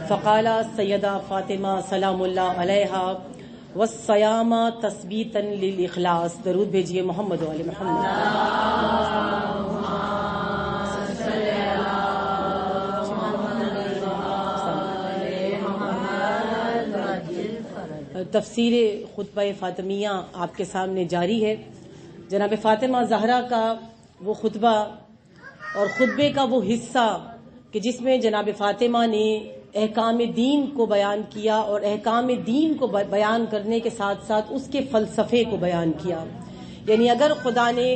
فقال سیدہ فاطمہ سلام اللہ علیہا والصیام تثبیتا للاخلاص. درود بھیجیے محمد و آل محمد. تفسیر خطبہ فاطمیہ آپ کے سامنے جاری ہے. جناب فاطمہ زہرا کا وہ خطبہ اور خطبے کا وہ حصہ کہ جس میں جناب فاطمہ نے احکام دین کو بیان کیا اور احکام دین کو بیان کرنے کے ساتھ ساتھ اس کے فلسفے کو بیان کیا. یعنی اگر خدا نے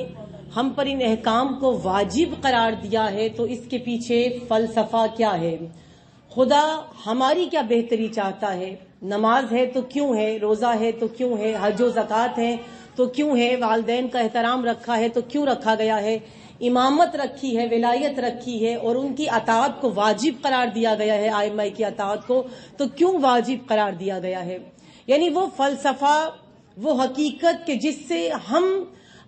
ہم پر ان احکام کو واجب قرار دیا ہے تو اس کے پیچھے فلسفہ کیا ہے، خدا ہماری کیا بہتری چاہتا ہے. نماز ہے تو کیوں ہے، روزہ ہے تو کیوں ہے، حج و زکوٰۃ ہے تو کیوں ہے، والدین کا احترام رکھا ہے تو کیوں رکھا گیا ہے، امامت رکھی ہے، ولایت رکھی ہے اور ان کی اطاعت کو واجب قرار دیا گیا ہے، ائمہ کی اطاعت کو تو کیوں واجب قرار دیا گیا ہے. یعنی وہ فلسفہ، وہ حقیقت کہ جس سے ہم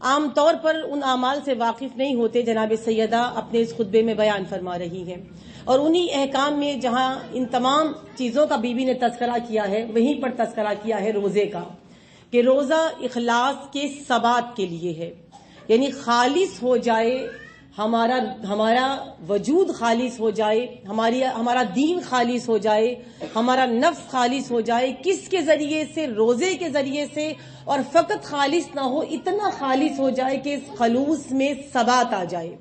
عام طور پر ان اعمال سے واقف نہیں ہوتے، جناب سیدہ اپنے اس خطبے میں بیان فرما رہی ہیں. اور انہی احکام میں جہاں ان تمام چیزوں کا بی بی نے تذکرہ کیا ہے، وہیں پر تذکرہ کیا ہے روزے کا، کہ روزہ اخلاص کے ثبات کے لیے ہے. یعنی خالص ہو جائے ہمارا وجود، خالص ہو جائے ہمارا دین، خالص ہو جائے ہمارا نفس، خالص ہو جائے. کس کے ذریعے سے؟ روزے کے ذریعے سے. اور فقط خالص نہ ہو، اتنا خالص ہو جائے کہ اس خلوص میں ثبات آ جائے.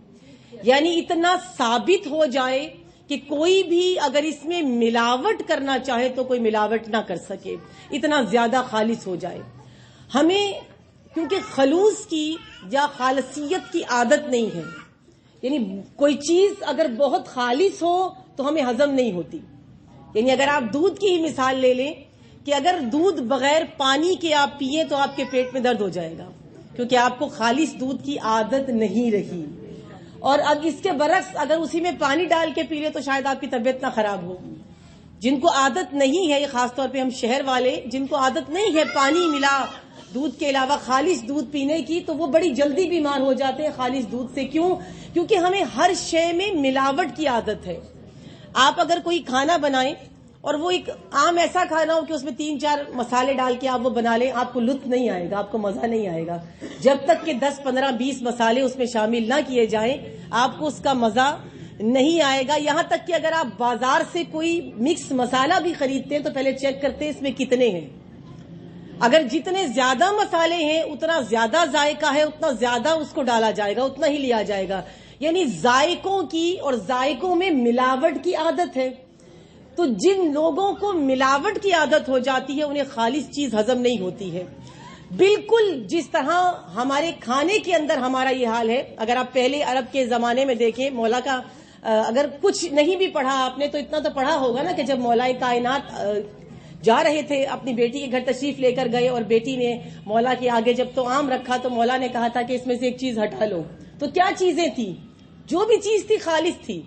یعنی اتنا ثابت ہو جائے کہ کوئی بھی اگر اس میں ملاوٹ کرنا چاہے تو کوئی ملاوٹ نہ کر سکے، اتنا زیادہ خالص ہو جائے. ہمیں کیونکہ خلوص کی یا خالصیت کی عادت نہیں ہے. یعنی کوئی چیز اگر بہت خالص ہو تو ہمیں ہضم نہیں ہوتی. یعنی اگر آپ دودھ کی ہی مثال لے لیں کہ اگر دودھ بغیر پانی کے آپ پیئیں تو آپ کے پیٹ میں درد ہو جائے گا، کیونکہ آپ کو خالص دودھ کی عادت نہیں رہی. اور اب اس کے برعکس اگر اسی میں پانی ڈال کے پی لیں تو شاید آپ کی طبیعت نہ خراب ہو. جن کو عادت نہیں ہے، خاص طور پہ ہم شہر والے، جن کو عادت نہیں ہے پانی ملا دودھ کے علاوہ خالص دودھ پینے کی، تو وہ بڑی جلدی بیمار ہو جاتے ہیں خالص دودھ سے. کیوں؟ کیونکہ ہمیں ہر شے میں ملاوٹ کی عادت ہے. آپ اگر کوئی کھانا بنائیں اور وہ ایک عام ایسا کھانا ہو کہ اس میں 3-4 مسالے ڈال کے آپ وہ بنا لیں، آپ کو لطف نہیں آئے گا، آپ کو مزہ نہیں آئے گا. جب تک کہ 10, 15, 20 مسالے اس میں شامل نہ کیے جائیں آپ کو اس کا مزہ نہیں آئے گا. یہاں تک کہ اگر آپ بازار سے کوئی مکس مسالہ بھی خریدتے ہیں تو پہلے چیک کرتے ہیں اس میں کتنے ہیں. اگر جتنے زیادہ مسالے ہیں اتنا زیادہ ذائقہ ہے، اتنا زیادہ اس کو ڈالا جائے گا، اتنا ہی لیا جائے گا. یعنی ذائقوں کی اور ذائقوں میں ملاوٹ کی عادت ہے. تو جن لوگوں کو ملاوٹ کی عادت ہو جاتی ہے انہیں خالص چیز ہضم نہیں ہوتی ہے. بالکل جس طرح ہمارے کھانے کے اندر ہمارا یہ حال ہے. اگر آپ پہلے عرب کے زمانے میں دیکھیں، مولا کا اگر کچھ نہیں بھی پڑھا آپ نے تو اتنا تو پڑھا ہوگا نا کہ جب مولا کائنات جا رہے تھے اپنی بیٹی کے گھر تشریف لے کر گئے اور بیٹی نے مولا کے آگے جب تو عام رکھا تو مولا نے کہا تھا کہ اس میں سے ایک چیز ہٹا لو. تو کیا چیزیں تھیں؟ جو بھی چیز تھی خالص تھی.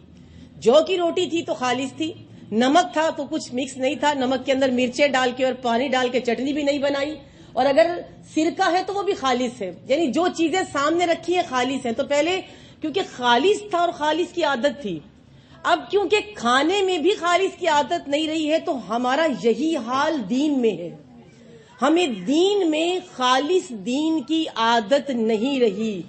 جو کی روٹی تھی تو خالص تھی، نمک تھا تو کچھ مکس نہیں تھا، نمک کے اندر مرچیں ڈال کے اور پانی ڈال کے چٹنی بھی نہیں بنائی، اور اگر سرکہ ہے تو وہ بھی خالص ہے. یعنی جو چیزیں سامنے رکھی ہیں خالص ہیں. تو پہلے کیونکہ خالص تھا اور خالص کی عادت تھی. اب کیونکہ کھانے میں بھی خالص کی عادت نہیں رہی ہے تو ہمارا یہی حال دین میں ہے. ہمیں دین میں خالص دین کی عادت نہیں رہی.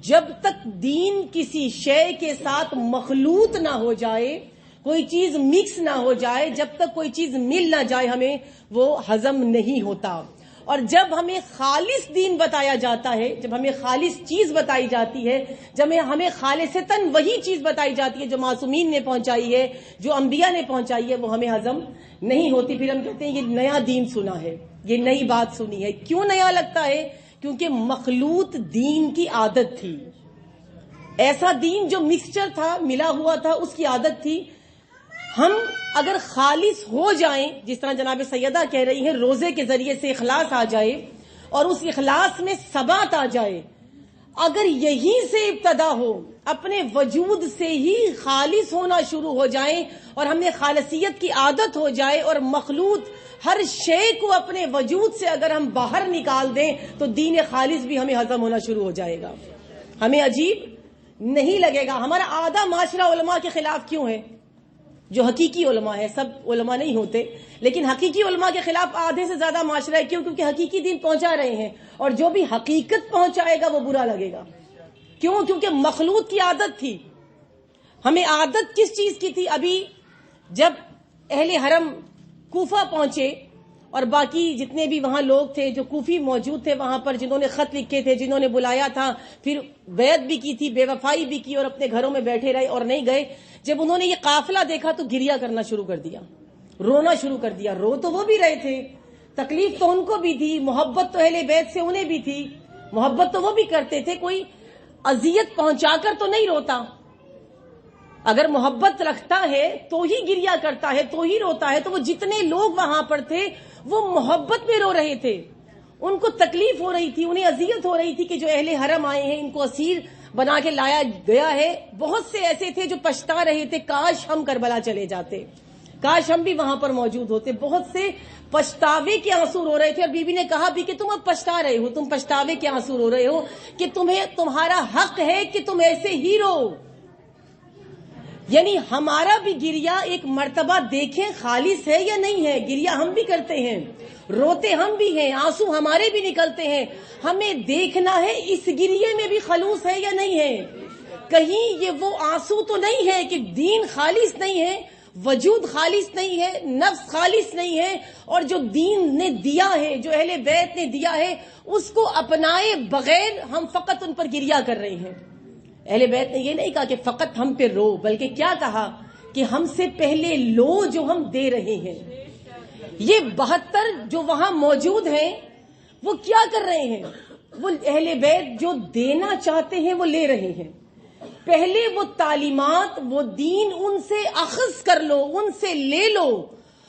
جب تک دین کسی شے کے ساتھ مخلوط نہ ہو جائے، کوئی چیز مکس نہ ہو جائے، جب تک کوئی چیز مل نہ جائے ہمیں وہ ہضم نہیں ہوتا. اور جب ہمیں خالص دین بتایا جاتا ہے، جب ہمیں خالص چیز بتائی جاتی ہے، جب ہمیں خالصتاً وہی چیز بتائی جاتی ہے جو معصومین نے پہنچائی ہے، جو انبیاء نے پہنچائی ہے، وہ ہمیں ہضم نہیں ہوتی. پھر ہم کہتے ہیں یہ نیا دین سنا ہے، یہ نئی بات سنی ہے. کیوں نیا لگتا ہے؟ کیونکہ مخلوط دین کی عادت تھی. ایسا دین جو مکسچر تھا، ملا ہوا تھا، اس کی عادت تھی. ہم اگر خالص ہو جائیں، جس طرح جناب سیدہ کہہ رہی ہیں، روزے کے ذریعے سے اخلاص آ جائے اور اس اخلاص میں ثبات آ جائے، اگر یہیں سے ابتدا ہو، اپنے وجود سے ہی خالص ہونا شروع ہو جائیں اور ہمیں خالصیت کی عادت ہو جائے اور مخلوط ہر شے کو اپنے وجود سے اگر ہم باہر نکال دیں تو دین خالص بھی ہمیں ہضم ہونا شروع ہو جائے گا. ہمیں عجیب نہیں لگے گا. ہمارا آدھا معاشرہ علماء کے خلاف کیوں ہے؟ جو حقیقی علماء ہے، سب علماء نہیں ہوتے، لیکن حقیقی علماء کے خلاف آدھے سے زیادہ معاشرہ ہے. کیوں؟ کیونکہ حقیقی دین پہنچا رہے ہیں، اور جو بھی حقیقت پہنچائے گا وہ برا لگے گا. کیوں؟ کیونکہ مخلوط کی عادت تھی. ہمیں عادت کس چیز کی تھی؟ ابھی جب اہل حرم کوفہ پہنچے اور باقی جتنے بھی وہاں لوگ تھے جو کوفی موجود تھے وہاں پر، جنہوں نے خط لکھے تھے، جنہوں نے بلایا تھا، پھر بیعت بھی کی تھی، بے وفائی بھی کی اور اپنے گھروں میں بیٹھے رہے اور نہیں گئے، جب انہوں نے یہ قافلہ دیکھا تو گریہ کرنا شروع کر دیا، رونا شروع کر دیا. رو تو وہ بھی رہے تھے، تکلیف تو ان کو بھی تھی، محبت تو اہل بیت سے انہیں بھی تھی، محبت تو وہ بھی کرتے تھے. کوئی اذیت پہنچا کر تو نہیں روتا. اگر محبت رکھتا ہے تو ہی گریہ کرتا ہے، تو ہی روتا ہے. تو وہ جتنے لوگ وہاں پر تھے وہ محبت میں رو رہے تھے. ان کو تکلیف ہو رہی تھی، انہیں اذیت ہو رہی تھی کہ جو اہل حرم آئے ہیں ان کو اسیر بنا کے لایا گیا ہے. بہت سے ایسے تھے جو پچھتا رہے تھے، کاش ہم کربلا چلے جاتے، کاش ہم بھی وہاں پر موجود ہوتے. بہت سے پچھتاوے کے آنسو رو رہے تھے. اور بی بی نے کہا بھی کہ تم اب پچھتا رہے ہو، تم پچھتاوے کے آنسو رو رہے ہو کہ تمہارا حق ہے کہ تم ایسے ہی رو. یعنی ہمارا بھی گریہ ایک مرتبہ دیکھیں خالص ہے یا نہیں ہے. گریہ ہم بھی کرتے ہیں، روتے ہم بھی ہیں، آنسو ہمارے بھی نکلتے ہیں. ہمیں دیکھنا ہے اس گریے میں بھی خلوص ہے یا نہیں ہے. کہیں یہ وہ آنسو تو نہیں ہے کہ دین خالص نہیں ہے، وجود خالص نہیں ہے، نفس خالص نہیں ہے، اور جو دین نے دیا ہے، جو اہل بیت نے دیا ہے، اس کو اپنائے بغیر ہم فقط ان پر گریہ کر رہے ہیں. اہل بیت نے یہ نہیں کہا کہ فقط ہم پہ رو، بلکہ کیا کہا کہ ہم سے پہلے لو جو ہم دے رہے ہیں. یہ 72 جو وہاں موجود ہیں وہ کیا کر رہے ہیں؟ وہ اہل بیت جو دینا چاہتے ہیں وہ لے رہے ہیں. پہلے وہ تعلیمات، وہ دین ان سے اخذ کر لو، ان سے لے لو،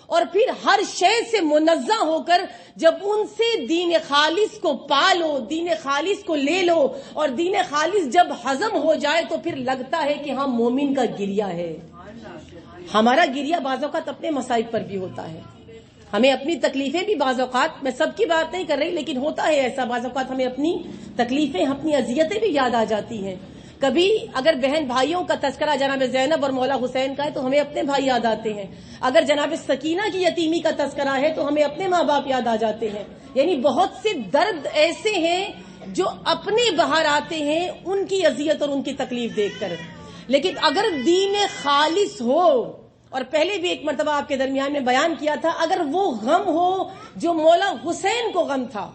اور پھر ہر شے سے منزہ ہو کر جب ان سے دین خالص کو پالو، دین خالص کو لے لو، اور دین خالص جب ہضم ہو جائے تو پھر لگتا ہے کہ ہاں مومن کا گریہ ہے. ہمارا گریہ بعض اوقات اپنے مصائب پر بھی ہوتا ہے. ہمیں اپنی تکلیفیں بھی بعض اوقات، میں سب کی بات نہیں کر رہی لیکن ہوتا ہے ایسا، بعض اوقات ہمیں اپنی تکلیفیں، اپنی اذیتیں بھی یاد آ جاتی ہیں. کبھی اگر بہن بھائیوں کا تذکرہ جناب زینب اور مولا حسین کا ہے تو ہمیں اپنے بھائی یاد آتے ہیں. اگر جناب سکینہ کی یتیمی کا تذکرہ ہے تو ہمیں اپنے ماں باپ یاد آ جاتے ہیں. یعنی بہت سے درد ایسے ہیں جو اپنے باہر آتے ہیں ان کی اذیت اور ان کی تکلیف دیکھ کر. لیکن اگر دین خالص ہو، اور پہلے بھی ایک مرتبہ آپ کے درمیان میں بیان کیا تھا، اگر وہ غم ہو جو مولا حسین کو غم تھا.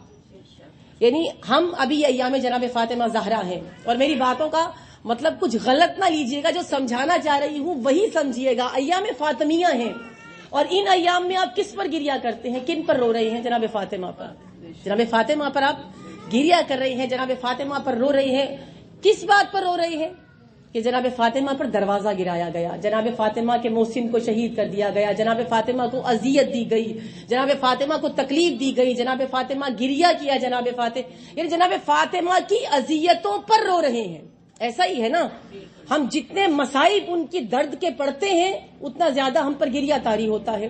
یعنی ہم ابھی ایام جناب فاطمہ زہرا ہیں، اور میری باتوں کا مطلب کچھ غلط نہ لیجئے گا، جو سمجھانا چاہ رہی ہوں وہی سمجھیے گا. ایام فاطمیہ ہیں، اور ان ایام میں آپ کس پر گریہ کرتے ہیں؟ کن پر رو رہے ہیں؟ جناب فاطمہ پر. جناب فاطمہ پر آپ گریہ کر رہے ہیں، جناب فاطمہ پر رو رہے ہیں. کس بات پر رو رہے ہیں؟ کہ جناب فاطمہ پر دروازہ گرایا گیا، جناب فاطمہ کے محسن کو شہید کر دیا گیا، جناب فاطمہ کو اذیت دی گئی، جناب فاطمہ کو تکلیف دی گئی، جناب فاطمہ گریہ کیا جناب فاطمہ، یعنی جناب فاطمہ کی اذیتوں پر رو رہے ہیں. ایسا ہی ہے نا، ہم جتنے مصائب ان کی درد کے پڑھتے ہیں اتنا زیادہ ہم پر گریہ طاری ہوتا ہے.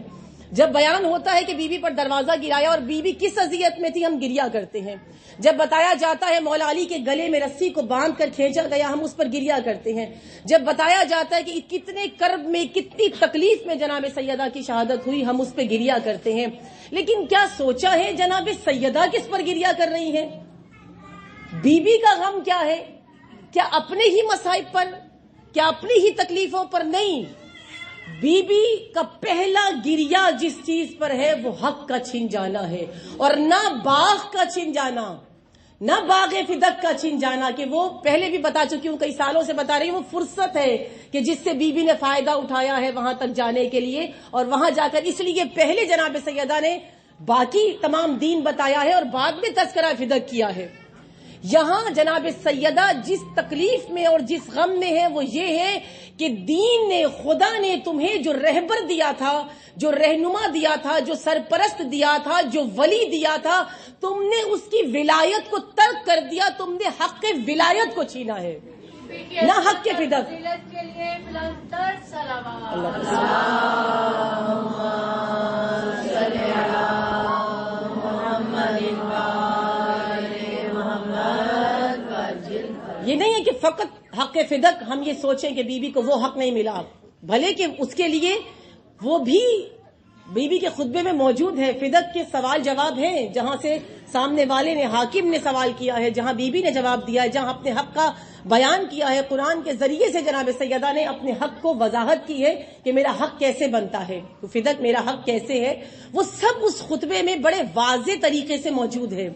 جب بیان ہوتا ہے کہ بی بی پر دروازہ گرایا اور بی بی کس اذیت میں تھی، ہم گریہ کرتے ہیں. جب بتایا جاتا ہے مولا علی کے گلے میں رسی کو باندھ کر کھینچا گیا، ہم اس پر گریہ کرتے ہیں. جب بتایا جاتا ہے کہ کتنے کرب میں، کتنی تکلیف میں جناب سیدہ کی شہادت ہوئی، ہم اس پہ گریہ کرتے ہیں. لیکن کیا سوچا ہے جناب سیدہ کس پر گریہ کر رہی ہیں؟ بی بی کا غم کیا ہے؟ کیا اپنے ہی مصائب پر؟ کیا اپنی ہی تکلیفوں پر؟ نہیں. بی بی کا پہلا گریہ جس چیز پر ہے وہ حق کا چھن جانا ہے، اور نہ باغ کا چھن جانا، نہ باغ فدق کا چھن جانا. کہ وہ پہلے بھی بتا چکی ہوں، کئی سالوں سے بتا رہی ہوں، وہ فرصت ہے کہ جس سے بی بی نے فائدہ اٹھایا ہے وہاں تک جانے کے لیے، اور وہاں جا کر اس لیے پہلے جناب سیدہ نے باقی تمام دین بتایا ہے اور بعد میں تذکرہ فدق کیا ہے. یہاں جناب سیدہ جس تکلیف میں اور جس غم میں ہے وہ یہ ہے کہ دین نے، خدا نے تمہیں جو رہبر دیا تھا، جو رہنما دیا تھا، جو سرپرست دیا تھا، جو ولی دیا تھا، تم نے اس کی ولایت کو ترک کر دیا، تم نے حق ولایت کو چھینا ہے، نہ حق کے فدق. اللہ یہ نہیں ہے کہ فقط حق فدق ہم یہ سوچیں کہ بیوی کو وہ حق نہیں ملا، بھلے کہ اس کے لیے وہ بھی بیوی کے خطبے میں موجود ہے، فدق کے سوال جواب ہیں، جہاں سے سامنے والے نے، حاکم نے سوال کیا ہے، جہاں بیوی نے جواب دیا ہے، جہاں اپنے حق کا بیان کیا ہے، قرآن کے ذریعے سے جناب سیدہ نے اپنے حق کو وضاحت کی ہے کہ میرا حق کیسے بنتا ہے، فدق میرا حق کیسے ہے، وہ سب اس خطبے میں بڑے واضح طریقے سے موجود ہے۔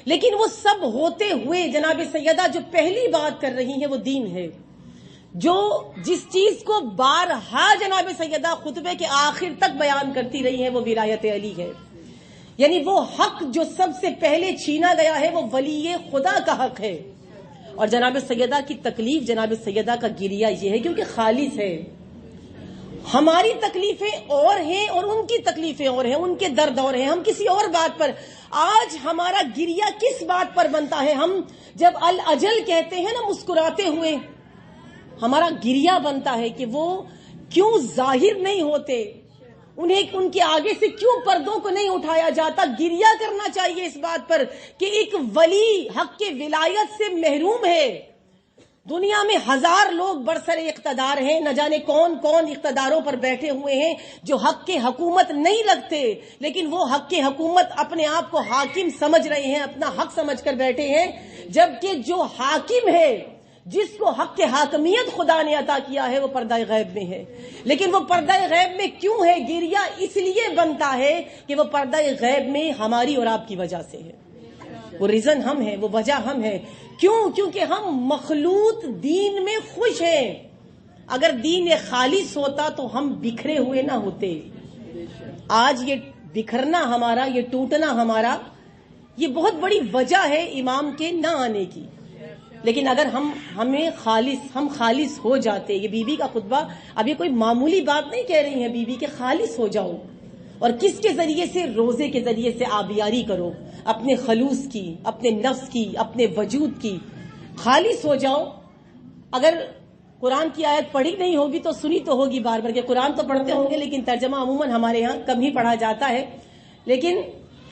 لیکن وہ سب ہوتے ہوئے جناب سیدہ جو پہلی بات کر رہی ہیں وہ دین ہے، جو جس چیز کو بارہا جناب سیدہ خطبے کے آخر تک بیان کرتی رہی ہے وہ ولایت علی ہے، یعنی وہ حق جو سب سے پہلے چھینا گیا ہے وہ ولی خدا کا حق ہے۔ اور جناب سیدہ کی تکلیف، جناب سیدہ کا گریہ یہ ہے کیونکہ خالص ہے، ہماری تکلیفیں اور ہیں اور ان کی تکلیفیں اور ہیں، ان کے درد اور ہیں، ہم کسی اور بات پر، آج ہمارا گریہ کس بات پر بنتا ہے؟ ہم جب الاجل کہتے ہیں نا مسکراتے ہوئے، ہمارا گریہ بنتا ہے کہ وہ کیوں ظاہر نہیں ہوتے، انہیں ان کے آگے سے کیوں پردوں کو نہیں اٹھایا جاتا۔ گریہ کرنا چاہیے اس بات پر کہ ایک ولی حق کے ولایت سے محروم ہے۔ دنیا میں ہزار لوگ برسر اقتدار ہیں، نہ جانے کون کون اقتداروں پر بیٹھے ہوئے ہیں جو حق کے حکومت نہیں رکھتے، لیکن وہ حق کے حکومت اپنے آپ کو حاکم سمجھ رہے ہیں، اپنا حق سمجھ کر بیٹھے ہیں، جبکہ جو حاکم ہے، جس کو حق کے حاکمیت خدا نے عطا کیا ہے، وہ پردہ غیب میں ہے۔ لیکن وہ پردہ غیب میں کیوں ہے؟ گریہ اس لیے بنتا ہے کہ وہ پردہ غیب میں ہماری اور آپ کی وجہ سے ہے، وہ ریزن ہم ہیں، وہ وجہ ہم ہیں۔ کیوں؟ کیونکہ ہم مخلوط دین میں خوش ہیں۔ اگر دین خالص ہوتا تو ہم بکھرے ہوئے نہ ہوتے۔ آج یہ بکھرنا ہمارا، یہ ٹوٹنا ہمارا، یہ بہت بڑی وجہ ہے امام کے نہ آنے کی۔ لیکن اگر ہم خالص ہو جاتے، یہ بی بی کا خطبہ اب یہ کوئی معمولی بات نہیں کہہ رہی ہیں، بی بی کے خالص ہو جاؤ، اور کس کے ذریعے سے؟ روزے کے ذریعے سے آبیاری کرو، اپنے خلوص کی، اپنے نفس کی، اپنے وجود کی، خالص ہو جاؤ۔ اگر قرآن کی آیت پڑھی نہیں ہوگی تو سنی تو ہوگی بار بار، کہ قرآن تو پڑھتے ہوں گے لیکن ترجمہ عموماً ہمارے ہاں کم ہی پڑھا جاتا ہے۔ لیکن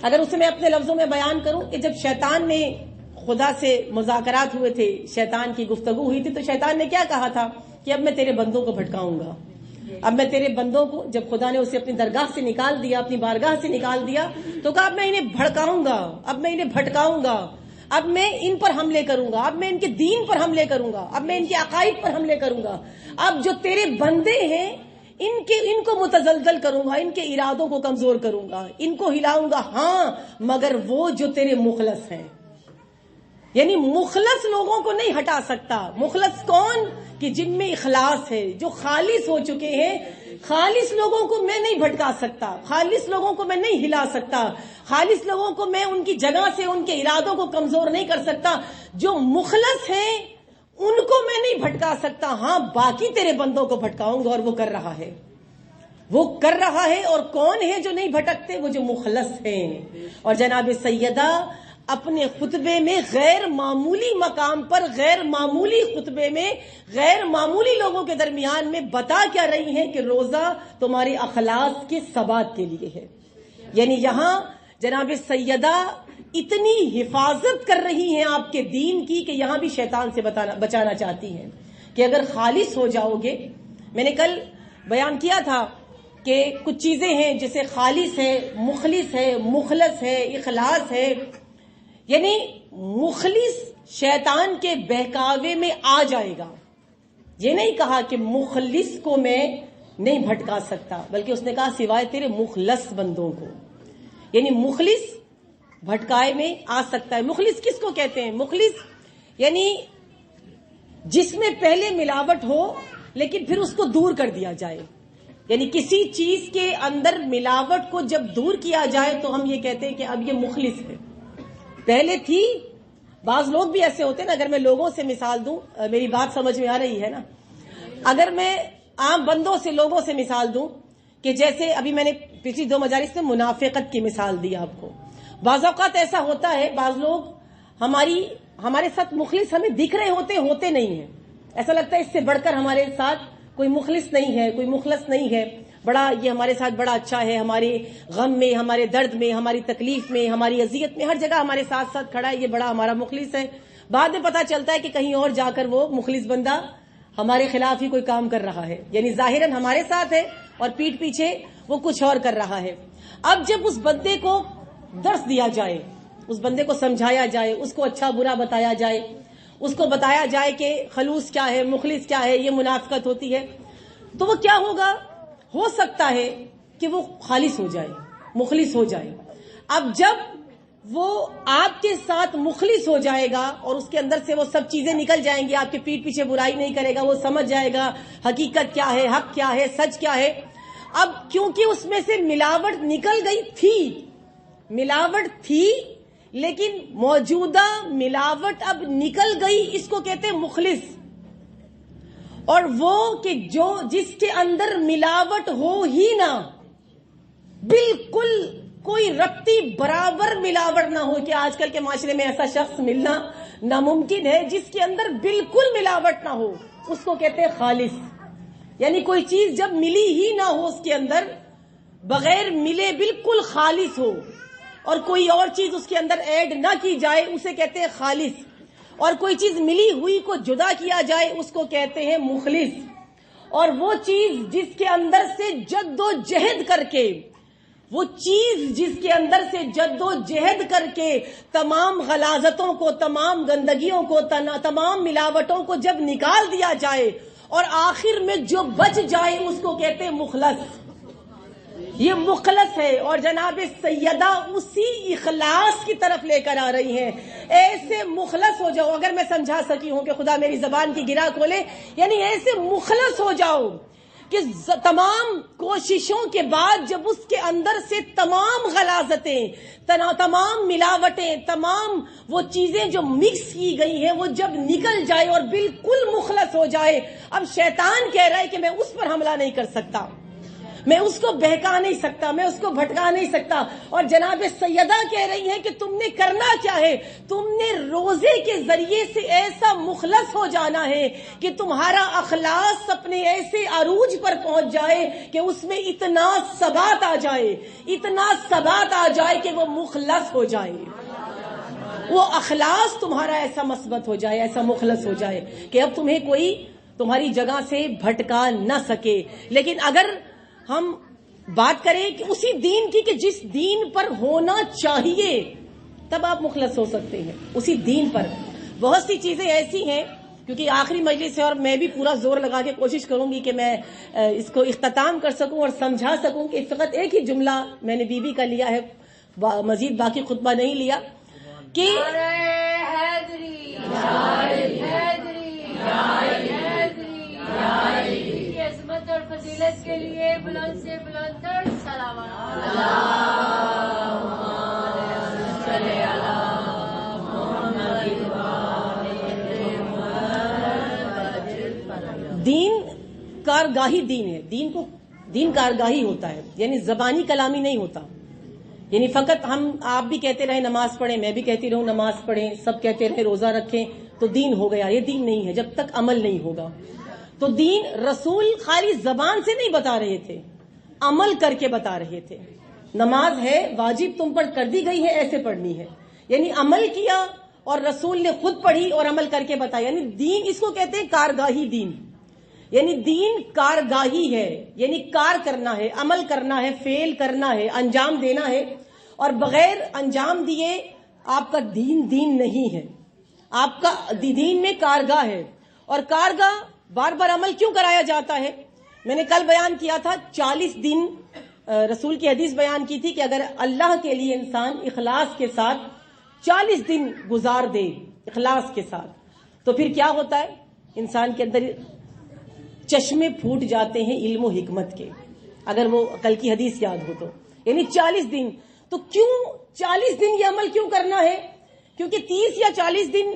اگر اسے میں اپنے لفظوں میں بیان کروں کہ جب شیطان نے خدا سے مذاکرات ہوئے تھے، شیطان کی گفتگو ہوئی تھی، تو شیطان نے کیا کہا تھا کہ اب میں تیرے بندوں کو بھٹکاؤں گا، اب میں تیرے بندوں کو، جب خدا نے اسے اپنی درگاہ سے نکال دیا، اپنی بارگاہ سے نکال دیا، تو کہا اب میں انہیں بھڑکاؤں گا، اب میں انہیں بھٹکاؤں گا، اب میں ان پر حملے کروں گا، اب میں ان کے دین پر حملے کروں گا، اب میں ان کے عقائد پر حملے کروں گا، اب جو تیرے بندے ہیں ان کو متزلزل کروں گا، ان کے ارادوں کو کمزور کروں گا، ان کو ہلاؤں گا، ہاں مگر وہ جو تیرے مخلص ہیں۔ یعنی مخلص لوگوں کو نہیں ہٹا سکتا۔ مخلص کون؟ کہ جن میں اخلاص ہے، جو خالص ہو چکے ہیں۔ خالص لوگوں کو میں نہیں بھٹکا سکتا، خالص لوگوں کو میں نہیں ہلا سکتا، خالص لوگوں کو میں ان کی جگہ سے ان کے ارادوں کو کمزور نہیں کر سکتا۔ جو مخلص ہیں ان کو میں نہیں بھٹکا سکتا، ہاں باقی تیرے بندوں کو بھٹکاؤں گا، اور وہ کر رہا ہے، وہ کر رہا ہے۔ اور کون ہے جو نہیں بھٹکتے؟ وہ جو مخلص ہیں۔ اور جناب سیدہ اپنے خطبے میں غیر معمولی مقام پر، غیر معمولی خطبے میں، غیر معمولی لوگوں کے درمیان میں بتا کیا رہی ہیں کہ روزہ تمہارے اخلاص کے ثبات کے لیے ہے۔ یعنی یہاں جناب سیدہ اتنی حفاظت کر رہی ہیں آپ کے دین کی کہ یہاں بھی شیطان سے بچانا چاہتی ہیں کہ اگر خالص ہو جاؤ گے۔ میں نے کل بیان کیا تھا کہ کچھ چیزیں ہیں جیسے خالص ہے، مخلص ہے، مخلص ہے، اخلاص ہے۔ یعنی مخلص شیطان کے بہکاوے میں آ جائے گا، یہ نہیں کہا کہ مخلص کو میں نہیں بھٹکا سکتا، بلکہ اس نے کہا سوائے تیرے مخلص بندوں کو۔ یعنی مخلص بھٹکائے میں آ سکتا ہے۔ مخلص کس کو کہتے ہیں؟ مخلص یعنی جس میں پہلے ملاوٹ ہو لیکن پھر اس کو دور کر دیا جائے۔ یعنی کسی چیز کے اندر ملاوٹ کو جب دور کیا جائے تو ہم یہ کہتے ہیں کہ اب یہ مخلص ہے۔ پہلے تھی، بعض لوگ بھی ایسے ہوتے ہیں نا، اگر میں لوگوں سے مثال دوں، میری بات سمجھ میں آ رہی ہے نا، اگر میں عام بندوں سے، لوگوں سے مثال دوں کہ جیسے ابھی میں نے پچھلی 2 مجالس میں منافقت کی مثال دی آپ کو۔ بعض اوقات ایسا ہوتا ہے، بعض لوگ ہمارے ساتھ مخلص ہمیں دکھ رہے ہوتے نہیں ہیں، ایسا لگتا ہے اس سے بڑھ کر ہمارے ساتھ کوئی مخلص نہیں ہے، کوئی مخلص نہیں ہے، یہ ہمارے ساتھ بڑا اچھا ہے، ہمارے غم میں، ہمارے درد میں، ہماری تکلیف میں، ہماری اذیت میں، ہر جگہ ہمارے ساتھ ساتھ کھڑا ہے، یہ بڑا ہمارا مخلص ہے۔ بعد میں پتا چلتا ہے کہ کہیں اور جا کر وہ مخلص بندہ ہمارے خلاف ہی کوئی کام کر رہا ہے، یعنی ظاہراً ہمارے ساتھ ہے اور پیٹھ پیچھے وہ کچھ اور کر رہا ہے۔ اب جب اس بندے کو درس دیا جائے، اس بندے کو سمجھایا جائے، اس کو اچھا برا بتایا جائے، اس کو بتایا جائے کہ خلوص کیا ہے، مخلص کیا ہے، یہ منافقت ہوتی ہے، تو وہ کیا ہوگا؟ ہو سکتا ہے کہ وہ خالص ہو جائے، مخلص ہو جائے۔ اب جب وہ آپ کے ساتھ مخلص ہو جائے گا اور اس کے اندر سے وہ سب چیزیں نکل جائیں گی، آپ کے پیٹھ پیچھے برائی نہیں کرے گا، وہ سمجھ جائے گا حقیقت کیا ہے، حق کیا ہے، سچ کیا ہے۔ اب کیونکہ اس میں سے ملاوٹ نکل گئی تھی، ملاوٹ تھی لیکن موجودہ ملاوٹ اب نکل گئی، اس کو کہتے ہیں مخلص۔ اور وہ کہ جس کے اندر ملاوٹ ہو ہی نہ، بالکل کوئی رتی برابر ملاوٹ نہ ہو، کہ آج کل کے معاشرے میں ایسا شخص ملنا ناممکن ہے جس کے اندر بالکل ملاوٹ نہ ہو، اس کو کہتے ہیں خالص۔ یعنی کوئی چیز جب ملی ہی نہ ہو، اس کے اندر بغیر ملے بالکل خالص ہو، اور کوئی اور چیز اس کے اندر ایڈ نہ کی جائے، اسے کہتے ہیں خالص۔ اور کوئی چیز ملی ہوئی کو جدا کیا جائے، اس کو کہتے ہیں مخلص۔ اور وہ چیز جس کے اندر سے جد و جہد کر کے، وہ چیز جس کے اندر سے جد و جہد کر کے تمام غلاظتوں کو، تمام گندگیوں کو، تمام ملاوٹوں کو جب نکال دیا جائے اور آخر میں جو بچ جائے، اس کو کہتے ہیں مخلص۔ یہ مخلص ہے، اور جناب سیدہ اسی اخلاص کی طرف لے کر آ رہی ہیں۔ ایسے مخلص ہو جاؤ، اگر میں سمجھا سکی ہوں کہ خدا میری زبان کی گرا کھولے، یعنی ایسے مخلص ہو جاؤ کہ تمام کوششوں کے بعد جب اس کے اندر سے تمام غلاظتیں، تمام ملاوٹیں، تمام وہ چیزیں جو مکس کی گئی ہیں، وہ جب نکل جائے اور بالکل مخلص ہو جائے، اب شیطان کہہ رہا ہے کہ میں اس پر حملہ نہیں کر سکتا، میں اس کو بہکا نہیں سکتا، میں اس کو بھٹکا نہیں سکتا۔ اور جناب سیدہ کہہ رہی ہیں کہ تم نے کرنا کیا ہے؟ تم نے روزے کے ذریعے سے ایسا مخلص ہو جانا ہے کہ تمہارا اخلاص اپنے ایسے عروج پر پہنچ جائے کہ اس میں اتنا ثبات آ جائے، اتنا ثبات آ جائے کہ وہ مخلص ہو جائے، وہ اخلاص تمہارا ایسا مثبت ہو جائے، ایسا مخلص ہو جائے کہ اب تمہیں کوئی تمہاری جگہ سے بھٹکا نہ سکے۔ لیکن اگر ہم بات کریں کہ اسی دین کی کہ جس دین پر ہونا چاہیے، تب آپ مخلص ہو سکتے ہیں اسی دین پر۔ بہت سی چیزیں ایسی ہیں، کیونکہ آخری مجلس ہے اور میں بھی پورا زور لگا کے کوشش کروں گی کہ میں اس کو اختتام کر سکوں اور سمجھا سکوں، کہ فقط ایک ہی جملہ میں نے بی بی کا لیا ہے، مزید باقی خطبہ نہیں لیا، کہ عظمت اور فضیلت کے لیے بلند سے بلند تر صلوات۔ دین کارگاہی دین ہے، دین کارگاہی ہوتا ہے، یعنی زبانی کلامی نہیں ہوتا۔ یعنی فقط آپ بھی کہتے رہے نماز پڑھیں، میں بھی کہتی رہوں نماز پڑھیں، سب کہتے رہے روزہ رکھیں تو دین ہو گیا، یہ دین نہیں ہے جب تک عمل نہیں ہوگا۔ تو دین رسول خالی زبان سے نہیں بتا رہے تھے، عمل کر کے بتا رہے تھے۔ نماز ہے واجب، تم پر کر دی گئی ہے، ایسے پڑھنی ہے، یعنی عمل کیا، اور رسول نے خود پڑھی اور عمل کر کے بتایا، یعنی دین اس کو کہتے ہیں کارگاہی دین۔ یعنی دین کارگاہی ہے، یعنی کار کرنا ہے، عمل کرنا ہے، فعل کرنا ہے، انجام دینا ہے، اور بغیر انجام دیے آپ کا دین نہیں ہے۔ آپ کا دین میں کارگاہ ہے، اور کارگاہ بار بار عمل کیوں کرایا جاتا ہے؟ میں نے کل بیان کیا تھا 40 دن، رسول کی حدیث بیان کی تھی کہ اگر اللہ کے لیے انسان اخلاص کے ساتھ 40 دن گزار دے اخلاص کے ساتھ، تو پھر کیا ہوتا ہے؟ انسان کے اندر چشمے پھوٹ جاتے ہیں علم و حکمت کے، اگر وہ کل کی حدیث یاد ہو تو۔ یعنی 40 دن، تو کیوں 40 دن یہ عمل کیوں کرنا ہے؟ کیونکہ 30 یا 40 دن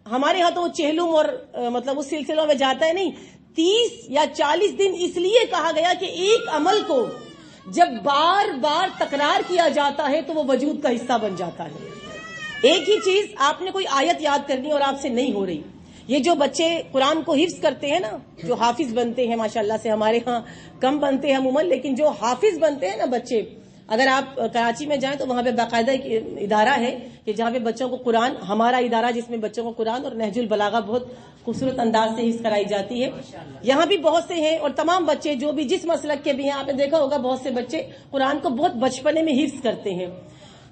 ہمارے ہاں تو چہلم اور مطلب اس سلسلوں میں جاتا ہے، نہیں، 30 یا 40 دن اس لیے کہا گیا کہ ایک عمل کو جب بار بار تکرار کیا جاتا ہے تو وہ وجود کا حصہ بن جاتا ہے۔ ایک ہی چیز آپ نے کوئی آیت یاد کرنی اور آپ سے نہیں ہو رہی، یہ جو بچے قرآن کو حفظ کرتے ہیں نا، جو حافظ بنتے ہیں، ماشاءاللہ سے ہمارے ہاں کم بنتے ہیں عموماً، لیکن جو حافظ بنتے ہیں نا بچے، اگر آپ کراچی میں جائیں تو وہاں پہ باقاعدہ ایک ادارہ ہے کہ جہاں پہ بچوں کو قرآن، ہمارا ادارہ جس میں بچوں کو قرآن اور نہج البلاغہ بہت خوبصورت انداز سے حفظ کرائی جاتی ہے. یہاں بھی بہت سے ہیں، اور تمام بچے جو بھی جس مسلک کے بھی ہیں، آپ نے دیکھا ہوگا بہت سے بچے قرآن کو بہت بچپنے میں حفظ کرتے ہیں.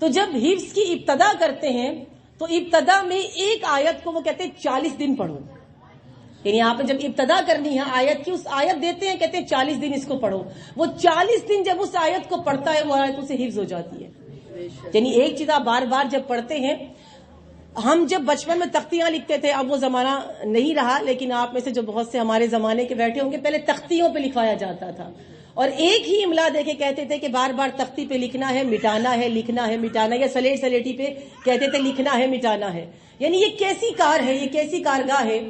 تو جب حفظ کی ابتدا کرتے ہیں تو ابتدا میں ایک آیت کو وہ کہتے ہیں 40 دن پڑھو. یعنی آپ نے جب ابتدا کرنی ہے آیت کی، اس آیت دیتے ہیں، کہتے ہیں 40 دن اس کو پڑھو. وہ 40 دن جب اس آیت کو پڑھتا ہے وہ آیت اسے حفظ ہو جاتی ہے. یعنی ایک چیز آپ بار بار جب پڑھتے ہیں، ہم جب بچپن میں تختیاں لکھتے تھے، اب وہ زمانہ نہیں رہا، لیکن آپ میں سے جو بہت سے ہمارے زمانے کے بیٹھے ہوں گے، پہلے تختیوں پہ لکھوایا جاتا تھا اور ایک ہی املا دے کے کہتے تھے کہ بار بار تختی پہ لکھنا ہے، مٹانا ہے، لکھنا ہے، مٹانا ہے، یا سلیٹ سلیٹی پہ کہتے تھے لکھنا ہے، مٹانا ہے. یعنی یہ کیسی کار ہے، یہ کیسی کارگاہ ہے.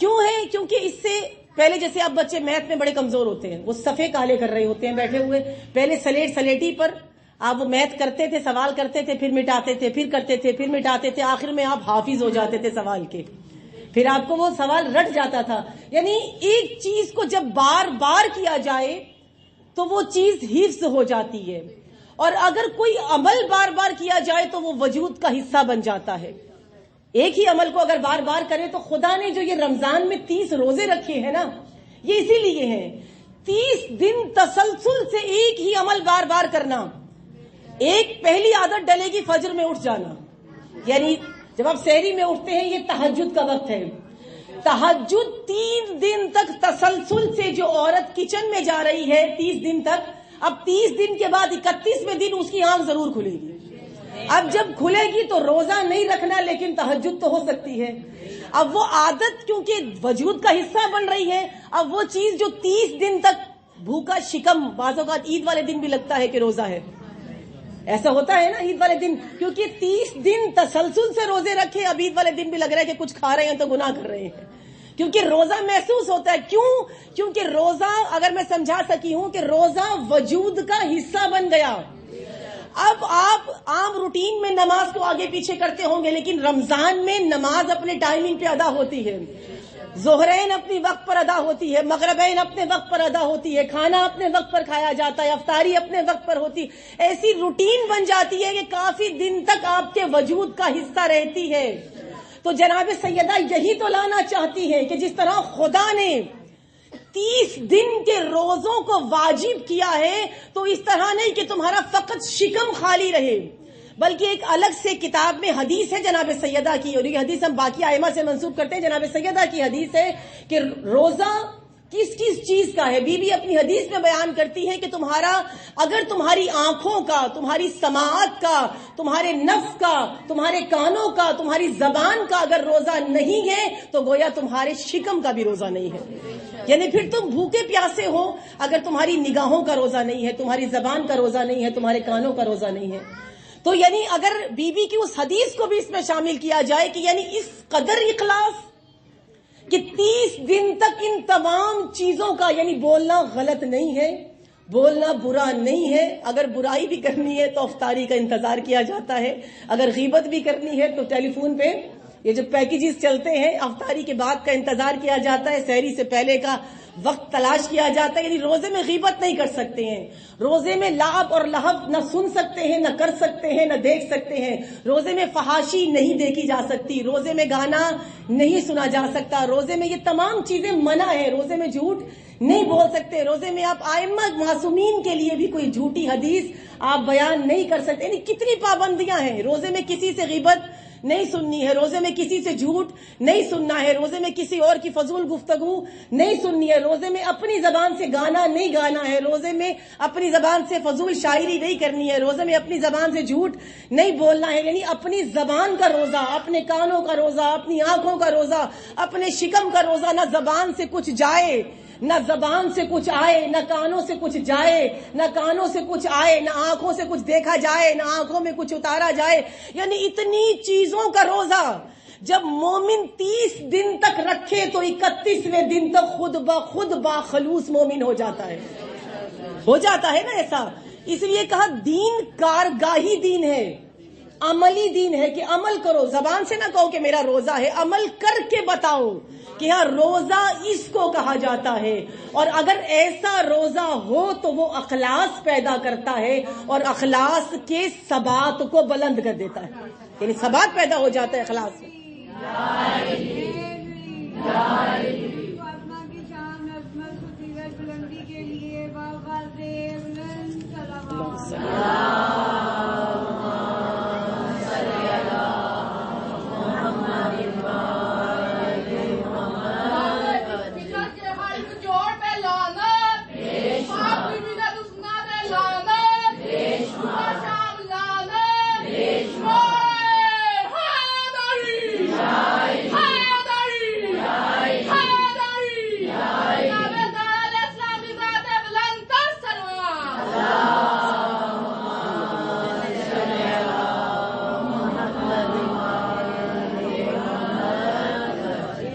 کیوں ہے؟ کیونکہ اس سے پہلے جیسے اب بچے میتھ میں بڑے کمزور ہوتے ہیں، وہ صفحے کالے کر رہے ہوتے ہیں بیٹھے ہوئے، پہلے سلیٹ سلیٹی پر آپ وہ میتھ کرتے تھے، سوال کرتے تھے، پھر مٹاتے تھے، پھر کرتے تھے، پھر مٹاتے تھے، آخر میں آپ حافظ ہو جاتے تھے سوال کے، پھر آپ کو وہ سوال رٹ جاتا تھا. یعنی ایک چیز کو جب بار بار کیا جائے تو وہ چیز حفظ ہو جاتی ہے، اور اگر کوئی عمل بار بار کیا جائے تو وہ وجود کا حصہ بن جاتا ہے. ایک ہی عمل کو اگر بار بار کرے تو خدا نے جو یہ رمضان میں 30 روزے رکھے ہیں نا، یہ اسی لیے ہیں. 30 دن تسلسل سے ایک ہی عمل بار بار کرنا. ایک پہلی عادت ڈلے گی فجر میں اٹھ جانا. یعنی جب آپ سحری میں اٹھتے ہیں، یہ تہجد کا وقت ہے. تہجد 3 دن تک تسلسل سے جو عورت کچن میں جا رہی ہے 30 دن تک، اب 30 دن کے بعد 31ویں دن اس کی آنکھ ضرور کھلے گی. اب جب کھلے گی تو روزہ نہیں رکھنا، لیکن تہجد تو ہو سکتی ہے. اب وہ عادت کیونکہ وجود کا حصہ بن رہی ہے، اب وہ چیز جو 30 دن تک بھوکا شکم، بعض اوقات عید والے دن بھی لگتا ہے کہ روزہ ہے، ایسا ہوتا ہے نا عید والے دن، کیونکہ 30 دن تسلسل سے روزے رکھے، اب عید والے دن بھی لگ رہا ہے کہ کچھ کھا رہے ہیں تو گناہ کر رہے ہیں، کیونکہ روزہ محسوس ہوتا ہے. کیوں؟ کیونکہ روزہ، اگر میں سمجھا سکی ہوں کہ روزہ وجود کا حصہ بن گیا. اب آپ عام روٹین میں نماز کو آگے پیچھے کرتے ہوں گے، لیکن رمضان میں نماز اپنے ٹائمنگ پہ ادا ہوتی ہے، ظہرین اپنی وقت پر ادا ہوتی ہے، مغربین اپنے وقت پر ادا ہوتی ہے، کھانا اپنے وقت پر کھایا جاتا ہے، افطاری اپنے وقت پر ہوتی. ایسی روٹین بن جاتی ہے کہ کافی دن تک آپ کے وجود کا حصہ رہتی ہے. تو جناب سیدہ یہی تو لانا چاہتی ہے کہ جس طرح خدا نے 30 دن کے روزوں کو واجب کیا ہے، تو اس طرح نہیں کہ تمہارا فقط شکم خالی رہے، بلکہ ایک الگ سے کتاب میں حدیث ہے جناب سیدہ کی، اور یہ حدیث ہم باقی ائمہ سے منسوب کرتے ہیں. جناب سیدہ کی حدیث ہے کہ روزہ کس کس چیز کا ہے. بی بی اپنی حدیث میں بیان کرتی ہے کہ تمہارا، اگر تمہاری آنکھوں کا، تمہاری سماعت کا، تمہارے نفس کا، تمہارے کانوں کا، تمہاری زبان کا اگر روزہ نہیں ہے تو گویا تمہارے شکم کا بھی روزہ نہیں ہے. یعنی پھر تم بھوکے پیاسے ہو اگر تمہاری نگاہوں کا روزہ نہیں ہے، تمہاری زبان کا روزہ نہیں ہے، تمہارے کانوں کا روزہ نہیں ہے. تو یعنی اگر بی بی کی اس حدیث کو بھی اس میں شامل کیا جائے کہ یعنی اس قدر اخلاص کہ 30 دن تک ان تمام چیزوں کا، یعنی بولنا غلط نہیں ہے، بولنا برا نہیں ہے، اگر برائی بھی کرنی ہے تو افطاری کا انتظار کیا جاتا ہے، اگر غیبت بھی کرنی ہے تو ٹیلی فون پہ یہ جو پیکیجز چلتے ہیں افطاری کے بعد کا انتظار کیا جاتا ہے، سحری سے پہلے کا وقت تلاش کیا جاتا ہے. یعنی روزے میں غیبت نہیں کر سکتے ہیں، روزے میں لعب اور لہب نہ سن سکتے ہیں، نہ کر سکتے ہیں، نہ دیکھ سکتے ہیں، روزے میں فحاشی نہیں دیکھی جا سکتی، روزے میں گانا نہیں سنا جا سکتا، روزے میں یہ تمام چیزیں منع ہے، روزے میں جھوٹ نہیں بول سکتے، روزے میں آپ ائمہ معصومین کے لیے بھی کوئی جھوٹی حدیث آپ بیان نہیں کر سکتے. یعنی کتنی پابندیاں ہیں. روزے میں کسی سے غیبت نہیں سننی ہے، روزے میں کسی سے جھوٹ نہیں سننا ہے، روزے میں کسی اور کی فضول گفتگو نہیں سننی ہے، روزے میں اپنی زبان سے گانا نہیں گانا ہے، روزے میں اپنی زبان سے فضول شاعری نہیں کرنی ہے، روزے میں اپنی زبان سے جھوٹ نہیں بولنا ہے. یعنی اپنی زبان کا روزہ، اپنے کانوں کا روزہ، اپنی آنکھوں کا روزہ، اپنے شکم کا روزہ. نہ زبان سے کچھ جائے، نہ زبان سے کچھ آئے، نہ کانوں سے کچھ جائے، نہ کانوں سے کچھ آئے، نہ آنکھوں سے کچھ دیکھا جائے، نہ آنکھوں میں کچھ اتارا جائے. یعنی اتنی چیزوں کا روزہ جب مومن 30 دن تک رکھے تو 31ویں دن تک خود باخلوص مومن ہو جاتا ہے. ہو جاتا ہے نا ایسا. اس لیے کہا دین کارگاہی دین ہے، عملی دین ہے کہ عمل کرو. زبان سے نہ کہو کہ میرا روزہ ہے، عمل کر کے بتاؤ کہ ہاں روزہ اس کو کہا جاتا ہے، اور اگر ایسا روزہ ہو تو وہ اخلاص پیدا کرتا ہے اور اخلاص کے ثبات کو بلند کر دیتا ہے، یعنی ثبات پیدا ہو جاتا ہے اخلاص میں۔ بلندی کے لیے بابا سے بلند جوڑ پہ لانا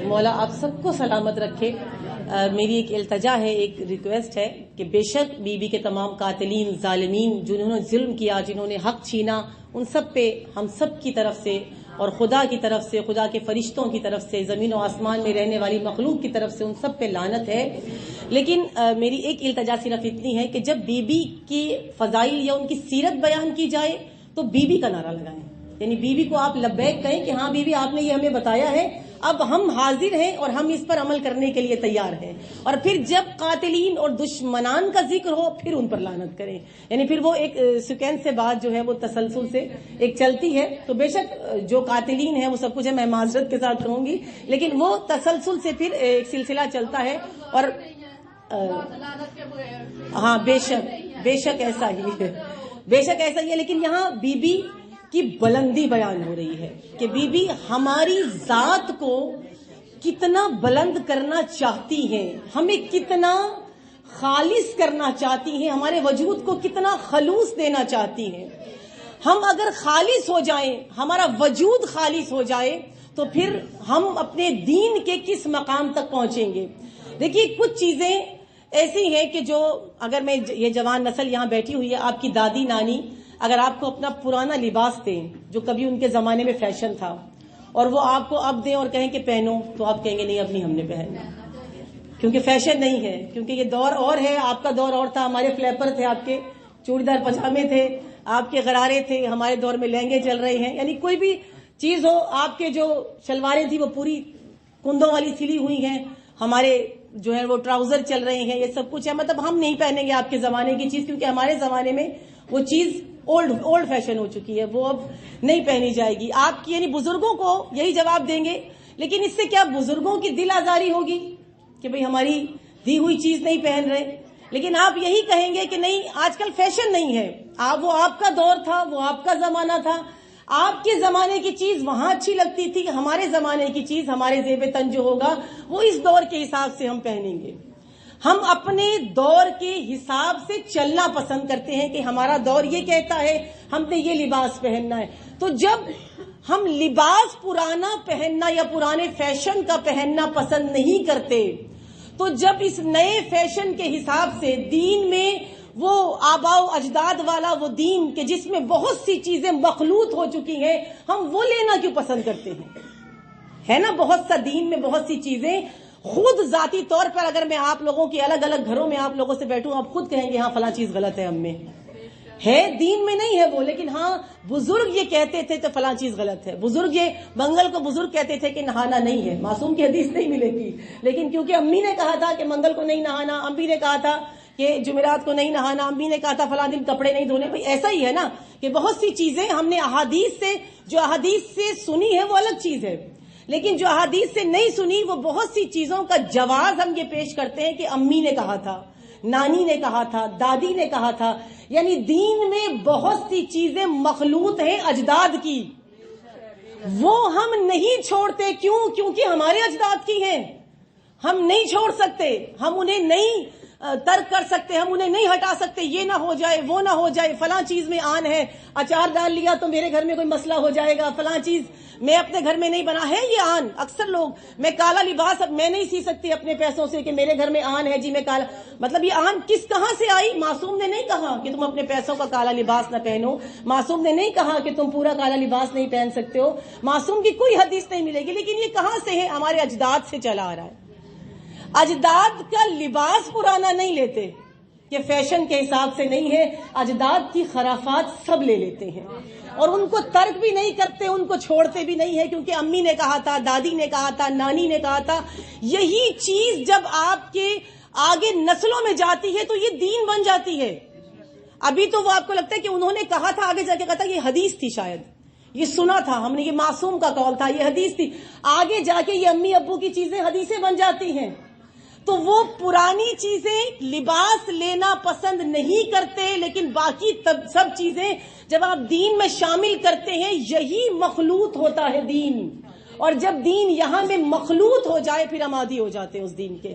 مولا آپ سب کو سلامت رکھے۔ میری ایک التجا ہے، ایک ریکویسٹ ہے کہ بے شک بی بی کے تمام قاتلین، ظالمین، جنہوں نے ظلم کیا، جنہوں نے حق چھینا، ان سب پہ ہم سب کی طرف سے اور خدا کی طرف سے، خدا کے فرشتوں کی طرف سے، زمین و آسمان میں رہنے والی مخلوق کی طرف سے ان سب پہ لعنت ہے۔ لیکن میری ایک التجا صرف اتنی ہے کہ جب بی بی کی فضائل یا ان کی سیرت بیان کی جائے تو بی بی کا نعرہ لگائیں، یعنی بی بی کو آپ لبیک کہیں کہ ہاں بی بی آپ نے یہ ہمیں بتایا ہے، اب ہم حاضر ہیں اور ہم اس پر عمل کرنے کے لیے تیار ہیں۔ اور پھر جب قاتلین اور دشمنان کا ذکر ہو پھر ان پر لعنت کریں، یعنی پھر وہ ایک سیکوینس سے بات جو ہے وہ تسلسل سے ایک چلتی ہے۔ تو بے شک جو قاتلین ہیں وہ سب کچھ ہے، میں معذرت کے ساتھ کہوں گی، لیکن وہ تسلسل سے پھر ایک سلسلہ چلتا ہے۔ اور ہاں بے شک ایسا ہی ہے، بے شک ایسا ہی ہے، لیکن یہاں بی بی کی بلندی بیان ہو رہی ہے کہ بی بی ہماری ذات کو کتنا بلند کرنا چاہتی ہیں، ہمیں کتنا خالص کرنا چاہتی ہیں، ہمارے وجود کو کتنا خلوص دینا چاہتی ہیں۔ ہم اگر خالص ہو جائیں، ہمارا وجود خالص ہو جائے تو پھر ہم اپنے دین کے کس مقام تک پہنچیں گے۔ دیکھیے کچھ چیزیں ایسی ہیں کہ جو اگر میں یہ جوان نسل یہاں بیٹھی ہوئی ہے، آپ کی دادی نانی اگر آپ کو اپنا پرانا لباس دیں جو کبھی ان کے زمانے میں فیشن تھا اور وہ آپ کو اب دیں اور کہیں کہ پہنو، تو آپ کہیں گے نہیں اب نہیں ہم نے پہننا، کیونکہ فیشن نہیں ہے، کیونکہ یہ دور اور ہے، آپ کا دور اور تھا، ہمارے فلیپر تھے، آپ کے چوڑی دار پجامے تھے، آپ کے غرارے تھے، ہمارے دور میں لہنگے چل رہے ہیں، یعنی کوئی بھی چیز ہو، آپ کے جو شلواریں تھی وہ پوری کندوں والی سلی ہوئی ہیں، ہمارے جو ہے وہ ٹراؤزر چل رہے ہیں، یہ سب کچھ ہے، مطلب ہم نہیں پہنیں گے آپ کے زمانے کی چیز، کیونکہ ہمارے زمانے میں وہ چیز اولڈ فیشن ہو چکی ہے، وہ اب نہیں پہنی جائے گی۔ آپ کی یعنی بزرگوں کو یہی جواب دیں گے، لیکن اس سے کیا بزرگوں کی دل آزاری ہوگی کہ بھئی ہماری دی ہوئی چیز نہیں پہن رہے، لیکن آپ یہی کہیں گے کہ نہیں آج کل فیشن نہیں ہے، وہ آپ کا دور تھا، وہ آپ کا زمانہ تھا، آپ کے زمانے کی چیز وہاں اچھی لگتی تھی، ہمارے زمانے کی چیز، ہمارے زیب تن جو ہوگا وہ اس دور کے حساب سے ہم پہنیں گے۔ ہم اپنے دور کے حساب سے چلنا پسند کرتے ہیں کہ ہمارا دور یہ کہتا ہے ہم نے یہ لباس پہننا ہے۔ تو جب ہم لباس پرانا پہننا یا پرانے فیشن کا پہننا پسند نہیں کرتے، تو جب اس نئے فیشن کے حساب سے دین میں وہ آباء و اجداد والا وہ دین کہ جس میں بہت سی چیزیں مخلوط ہو چکی ہیں، ہم وہ لینا کیوں پسند کرتے ہیں؟ ہے نا بہت سا دین میں بہت سی چیزیں خود ذاتی طور پر اگر میں آپ لوگوں کی الگ الگ گھروں میں آپ لوگوں سے بیٹھوں، آپ خود کہیں گے ہاں فلاں چیز غلط ہے، ہم میں ہے، دین میں نہیں ہے وہ، لیکن ہاں بزرگ یہ کہتے تھے تو فلاں چیز غلط ہے، بزرگ یہ منگل کو بزرگ کہتے تھے کہ نہانا نہیں ہے، معصوم کی حدیث نہیں ملے گی، لیکن کیونکہ امی نے کہا تھا کہ منگل کو نہیں نہانا، امی نے کہا تھا کہ جمعرات کو نہیں نہانا، امی نے کہا تھا فلاں دن کپڑے نہیں دھونے، بھئی ایسا ہی ہے نا کہ بہت سی چیزیں ہم نے احادیث سے سنی ہے وہ الگ چیز ہے، لیکن جو احادیث سے نہیں سنی وہ بہت سی چیزوں کا جواز ہم یہ پیش کرتے ہیں کہ امی نے کہا تھا، نانی نے کہا تھا، دادی نے کہا تھا، یعنی دین میں بہت سی چیزیں مخلوط ہیں اجداد کی، وہ ہم نہیں چھوڑتے، کیوں؟ کیونکہ ہمارے اجداد کی ہیں، ہم نہیں چھوڑ سکتے، ہم انہیں نہیں ترک کر سکتے، ہم انہیں نہیں ہٹا سکتے، یہ نہ ہو جائے، وہ نہ ہو جائے، فلاں چیز میں آن ہے، اچار ڈال لیا تو میرے گھر میں کوئی مسئلہ ہو جائے گا، فلاں چیز میں اپنے گھر میں نہیں بنا ہے، یہ آن اکثر لوگ، میں کالا لباس اب میں نہیں سی سکتی اپنے پیسوں سے کہ میرے گھر میں آن ہے جی میں کالا، مطلب یہ آن کہاں سے آئی؟ معصوم نے نہیں کہا کہ تم اپنے پیسوں کا کالا لباس نہ پہنو، معصوم نے نہیں کہا کہ تم پورا کالا لباس نہیں پہن سکتے ہو، معصوم کی کوئی حدیث نہیں ملے گی، لیکن یہ کہاں سے ہے؟ ہمارے اجداد سے چلا آ رہا ہے۔ اجداد کا لباس پرانا نہیں لیتے، یہ فیشن کے حساب سے نہیں ہے، اجداد کی خرافات سب لے لیتے ہیں اور ان کو ترک بھی نہیں کرتے، ان کو چھوڑتے بھی نہیں ہے، کیونکہ امی نے کہا تھا، دادی نے کہا تھا، نانی نے کہا تھا۔ یہی چیز جب آپ کے آگے نسلوں میں جاتی ہے تو یہ دین بن جاتی ہے۔ ابھی تو وہ آپ کو لگتا ہے کہ انہوں نے کہا تھا، آگے جا کے کہا تھا یہ حدیث تھی، شاید یہ سنا تھا ہم نے، یہ معصوم کا قول تھا، یہ حدیث تھی، آگے جا کے یہ امی ابو کی چیزیں حدیثیں بن جاتی ہیں۔ تو وہ پرانی چیزیں لباس لینا پسند نہیں کرتے، لیکن باقی سب چیزیں جب آپ دین میں شامل کرتے ہیں، یہی مخلوط ہوتا ہے دین، اور جب دین یہاں میں مخلوط ہو جائے پھر ہم عادی ہو جاتے ہیں اس دین کے،